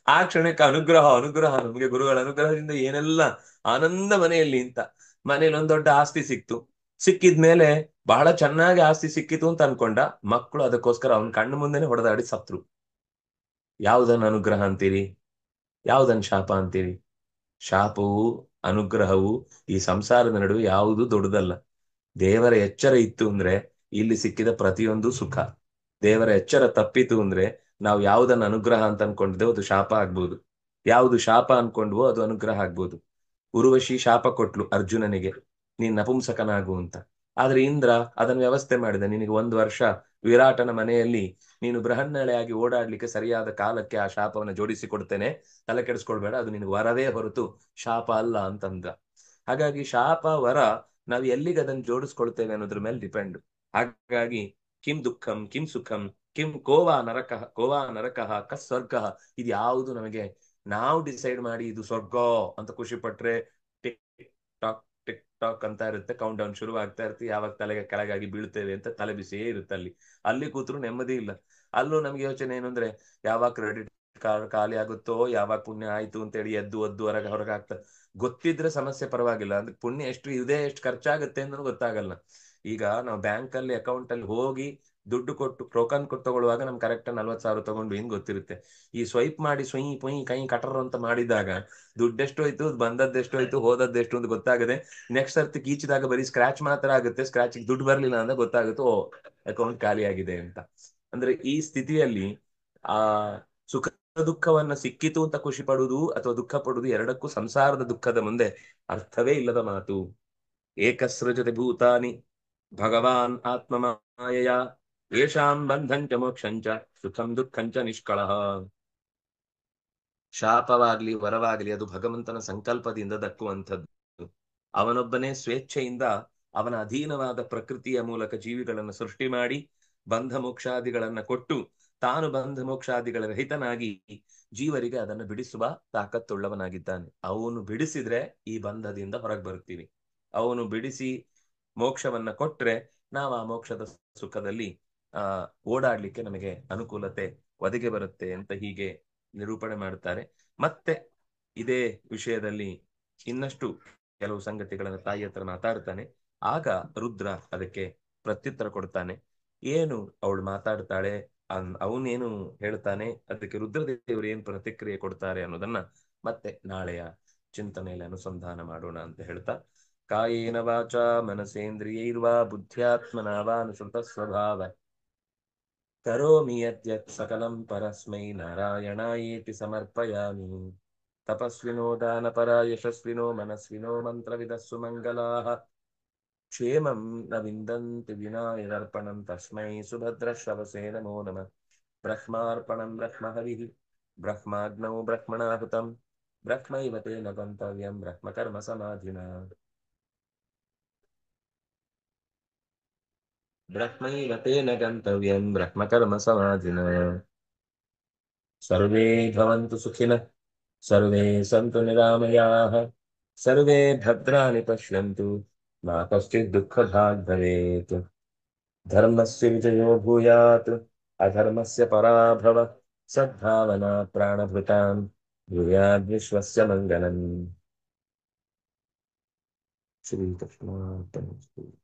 ಆ ಕ್ಷಣಕ್ಕೆ ಅನುಗ್ರಹ ಅನುಗ್ರಹ, ನಮಗೆ ಗುರುಗಳ ಅನುಗ್ರಹದಿಂದ ಏನೆಲ್ಲ ಆನಂದ ಮನೆಯಲ್ಲಿ ಅಂತ. ಮನೇಲಿ ಒಂದ್ ದೊಡ್ಡ ಆಸ್ತಿ ಸಿಕ್ತು, ಸಿಕ್ಕಿದ್ಮೇಲೆ ಬಹಳ ಚೆನ್ನಾಗಿ ಆಸ್ತಿ ಸಿಕ್ಕಿತು ಅಂತ ಅನ್ಕೊಂಡ, ಮಕ್ಕಳು ಅದಕ್ಕೋಸ್ಕರ ಅವನ ಕಣ್ಣು ಮುಂದೆನೆ ಹೊಡೆದಾಡಿ ಸತ್ರು. ಯಾವ್ದನ್ನ ಅನುಗ್ರಹ ಅಂತೀರಿ, ಯಾವ್ದನ್ ಶಾಪ ಅಂತೀರಿ? ಶಾಪವು ಅನುಗ್ರಹವು ಈ ಸಂಸಾರದ ನಡುವೆ ಯಾವುದು ದೊಡ್ಡದಲ್ಲ. ದೇವರ ಎಚ್ಚರ ಇತ್ತು ಅಂದ್ರೆ ಇಲ್ಲಿ ಸಿಕ್ಕಿದ ಪ್ರತಿಯೊಂದು ಸುಖ. ದೇವರ ಎಚ್ಚರ ತಪ್ಪಿತು ಅಂದ್ರೆ ನಾವು ಯಾವ್ದನ್ನ ಅನುಗ್ರಹ ಅಂತ ಅನ್ಕೊಂಡಿದ್ದೇವೆ ಅದು ಶಾಪ ಆಗ್ಬೋದು, ಯಾವುದು ಶಾಪ ಅನ್ಕೊಂಡ್ವೋ ಅದು ಅನುಗ್ರಹ ಆಗ್ಬೋದು. ಉರ್ವಶಿ ಶಾಪ ಕೊಟ್ಲು ಅರ್ಜುನನಿಗೆ, ನೀನ್ ನಪುಂಸಕನಾಗು ಅಂತ. ಆದ್ರೆ ಇಂದ್ರ ಅದನ್ನ ವ್ಯವಸ್ಥೆ ಮಾಡಿದ, ನಿನಗೆ 1 ವರ್ಷ ವಿರಾಟನ ಮನೆಯಲ್ಲಿ ನೀನು ಬೃಹನ್ನಳೆಯಾಗಿ ಓಡಾಡ್ಲಿಕ್ಕೆ ಸರಿಯಾದ ಕಾಲಕ್ಕೆ ಆ ಶಾಪವನ್ನು ಜೋಡಿಸಿ ಕೊಡ್ತೇನೆ, ತಲೆ ಕೆಡಿಸ್ಕೊಳ್ಬೇಡ, ಅದು ನಿನಗೆ ವರವೇ ಹೊರತು ಶಾಪ ಅಲ್ಲ ಅಂತಂದ. ಹಾಗಾಗಿ ಶಾಪ ವರ ನಾವು ಎಲ್ಲಿಗೆ ಅದನ್ನು ಜೋಡಿಸ್ಕೊಳ್ತೇವೆ ಅನ್ನೋದ್ರ ಮೇಲೆ ಡಿಪೆಂಡ್. ಹಾಗಾಗಿ ಕಿಂ ದುಃಖಂ ಕಿಂ ಸುಖಂ ಕಿಂ ಕೋವಾ ನರಕಃ ಕೋವಾ ನರಕಃ ಕಸ್ ಸ್ವರ್ಗಃ, ಇದು ಯಾವುದು ನಮಗೆ ನಾವು ಡಿಸೈಡ್ ಮಾಡಿ ಇದು ಸ್ವರ್ಗ ಅಂತ ಖುಷಿ ಪಟ್ರೆ ಟಿಕ್ ಟಾಕ್ ಟಿಕ್ ಟಾಕ್ ಅಂತ ಇರುತ್ತೆ, ಕೌಂಟ್ ಡೌನ್ ಶುರು ಆಗ್ತಾ ಇರುತ್ತೆ, ಯಾವಾಗ ತಲೆಗೆ ಕೆಳಗಾಗಿ ಬೀಳ್ತೇವೆ ಅಂತ ತಲೆ ಬಿಸಿಯೇ ಇರುತ್ತೆ. ಅಲ್ಲಿ ಕೂತ್ರು ನೆಮ್ಮದಿ ಇಲ್ಲ. ಅಲ್ಲೂ ನಮ್ಗೆ ಯೋಚನೆ ಏನು ಅಂದ್ರೆ ಯಾವಾಗ ಕ್ರೆಡಿಟ್ ಕಾರ್ಡ್ ಖಾಲಿ ಆಗುತ್ತೋ, ಯಾವಾಗ ಪುಣ್ಯ ಆಯ್ತು ಅಂತೇಳಿ ಎದ್ದು ಒದ್ದು ಹೊರಗೆ ಆಗ್ತದೆ. ಗೊತ್ತಿದ್ರೆ ಸಮಸ್ಯೆ ಪರವಾಗಿಲ್ಲ, ಅಂದ್ರೆ ಪುಣ್ಯ ಎಷ್ಟು ಇದೆ ಎಷ್ಟು ಖರ್ಚಾಗುತ್ತೆ ಅಂತ ಗೊತ್ತಾಗಲ್ಲ. ಈಗ ನಾವು ಬ್ಯಾಂಕ್ ಅಲ್ಲಿ ಅಕೌಂಟ್ ಅಲ್ಲಿ ಹೋಗಿ ದುಡ್ಡು ಕೊಟ್ಟು ಟೋಕನ್ ಕೊಟ್ಟು ತಗೊಳ್ಳುವಾಗ ನಮ್ ಕರೆಕ್ಟ್ 40,000 ತಗೊಂಡು ಹಿಂಗ್ ಗೊತ್ತಿರುತ್ತೆ. ಈ ಸ್ವೈಪ್ ಮಾಡಿ ಸ್ವಯ್ ಪೊಯ್ ಕೈ ಕಟರ್ ಅಂತ ಮಾಡಿದಾಗ ದುಡ್ಡೆಷ್ಟು ಹೋಯ್ತು, ಬಂದದ್ದೆಷ್ಟು ಹೋಯ್ತು, ಹೋದದ್ದೆಷ್ಟು ಅಂತ ಗೊತ್ತಾಗದೆ ನೆಕ್ಸ್ಟ್ ಸರ್ತಿ ಕೀಚಿದಾಗ ಬರೀ ಸ್ಕ್ರಾಚ್ ಮಾತ್ರ ಆಗುತ್ತೆ, ಸ್ಕ್ರಾಚ್ ದುಡ್ಡು ಬರ್ಲಿಲ್ಲ ಅಂತ ಗೊತ್ತಾಗುತ್ತೆ, ಓ ಅಕೌಂಟ್ ಖಾಲಿ ಆಗಿದೆ ಅಂತ. ಅಂದ್ರೆ ಈ ಸ್ಥಿತಿಯಲ್ಲಿ ಆ ಸುಖ ದುಃಖವನ್ನ ಸಿಕ್ಕಿತು ಅಂತ ಖುಷಿ ಪಡುವುದು ಅಥವಾ ದುಃಖ ಪಡುವುದು ಎರಡಕ್ಕೂ ಸಂಸಾರದ ದುಃಖದ ಮುಂದೆ ಅರ್ಥವೇ ಇಲ್ಲದ ಮಾತು. ಏಕಸೃಜತೆ ಭೂತಾನಿ ಭಗವಾನ್ ಆತ್ಮಮಾಯಯ ಯೇಷಾಂ ಬಂಧಂಚ ಮೋಕ್ಷಂಚ ಸುಖಂ ದುಃಖಂಚ ನಿಷ್ಕಳಃ. ಶಾಪವಾಗ್ಲಿ ವರವಾಗ್ಲಿ ಅದು ಭಗವಂತನ ಸಂಕಲ್ಪದಿಂದ ದಕ್ಕುವಂಥದ್ದು. ಅವನೊಬ್ಬನೇ ಸ್ವೇಚ್ಛೆಯಿಂದ ಅವನ ಅಧೀನವಾದ ಪ್ರಕೃತಿಯ ಮೂಲಕ ಜೀವಿಗಳನ್ನು ಸೃಷ್ಟಿ ಮಾಡಿ ಬಂಧ ಮೋಕ್ಷಾದಿಗಳನ್ನ ಕೊಟ್ಟು ತಾನು ಬಂಧ ಮೋಕ್ಷಾದಿಗಳ ರಹಿತನಾಗಿ ಜೀವರಿಗೆ ಅದನ್ನು ಬಿಡಿಸುವ ತಾಕತ್ತುಳ್ಳವನಾಗಿದ್ದಾನೆ. ಅವನು ಬಿಡಿಸಿದ್ರೆ ಈ ಬಂಧದಿಂದ ಹೊರಗೆ ಬರ್ತೀವಿ, ಅವನು ಬಿಡಿಸಿ ಮೋಕ್ಷವನ್ನ ಕೊಟ್ರೆ ನಾವು ಆ ಮೋಕ್ಷದ ಸುಖದಲ್ಲಿ ಆ ಓಡಾಡ್ಲಿಕ್ಕೆ ನಮಗೆ ಅನುಕೂಲತೆ ಒದಗಿ ಬರುತ್ತೆ ಅಂತ ಹೀಗೆ ನಿರೂಪಣೆ ಮಾಡ್ತಾರೆ. ಮತ್ತೆ ಇದೇ ವಿಷಯದಲ್ಲಿ ಇನ್ನಷ್ಟು ಕೆಲವು ಸಂಗತಿಗಳನ್ನು ತಾಯಿ ಹತ್ರ ಮಾತಾಡ್ತಾನೆ. ಆಗ ರುದ್ರ ಅದಕ್ಕೆ ಪ್ರತ್ಯುತ್ತರ ಕೊಡ್ತಾನೆ. ಏನು ಅವಳು ಮಾತಾಡ್ತಾಳೆ, ಅವನೇನು ಹೇಳ್ತಾನೆ, ಅದಕ್ಕೆ ರುದ್ರದೇವರು ಏನ್ ಪ್ರತಿಕ್ರಿಯೆ ಕೊಡ್ತಾರೆ ಅನ್ನೋದನ್ನ ಮತ್ತೆ ನಾಳೆಯ ಚಿಂತನೆಯಲ್ಲಿ ಅನುಸಂಧಾನ ಮಾಡೋಣ ಅಂತ ಹೇಳ್ತಾ, ಕಾಯೇನ ವಾಚ ಮನಸೇಂದ್ರಿಯೈರ್ವಾ ಬುದ್ಧ್ಯಾತ್ಮನಾ ವಾ ಅನುಸೃತ ಸ್ವಭಾವ ಕರೋಮಿ ಯದ್ಯತ್ ಸಕಲಂ ಪರಸ್ಮೈ ನಾರಾಯಣಾಯೇತಿ ಸಮರ್ಪಯಾಮಿ. ತಪಸ್ವಿನೋ ದಾನಪರ ಯಶಸ್ವಿನೋ ಮನಸ್ವಿನೋ ಮಂತ್ರವಿದಃ ಸುಮಂಗಲಾಃ ಕ್ಷೇಮಂ ನ ವಿಂದಂತಿ ವಿನಾ ಯದರ್ಪಣಂ ತಸ್ಮೈ ಸುಭದ್ರಶ್ರವಸೇ ನಮೋ ನಮಃ. ಬ್ರಹ್ಮಾರ್ಪಣಂ ಬ್ರಹ್ಮಹರಿಃ ಬ್ರಹ್ಮಾಗ್ನೌ ಬ್ರಹ್ಮಣಾಹುತಂ ಬ್ರಹ್ಮೈವ ತೇನ ಗಂತವ್ಯಂ ಬ್ರಹ್ಮಕರ್ಮ ಸಮಾಧಿನಾ. ಬ್ರಹ್ಮೈವ ತೇನ ಗಂತವ್ಯಂ ಬ್ರಹ್ಮಕರ್ಮ ಸಮಾಧಿನಾ. सर्वे भवन्तु सुखिनः, सर्वे सन्तु निरामयाः, सर्वे भद्राणि पश्यन्तु मा कश्चित् दुःखभाग् भवेत्. धर्मस्य विजयो भूयात् अधर्मस्य पराभव सद्भावना प्राणभृतां भूयाद् विश्वस्य मङ्गलम्. श्रीकृष्णार्पणमस्तु।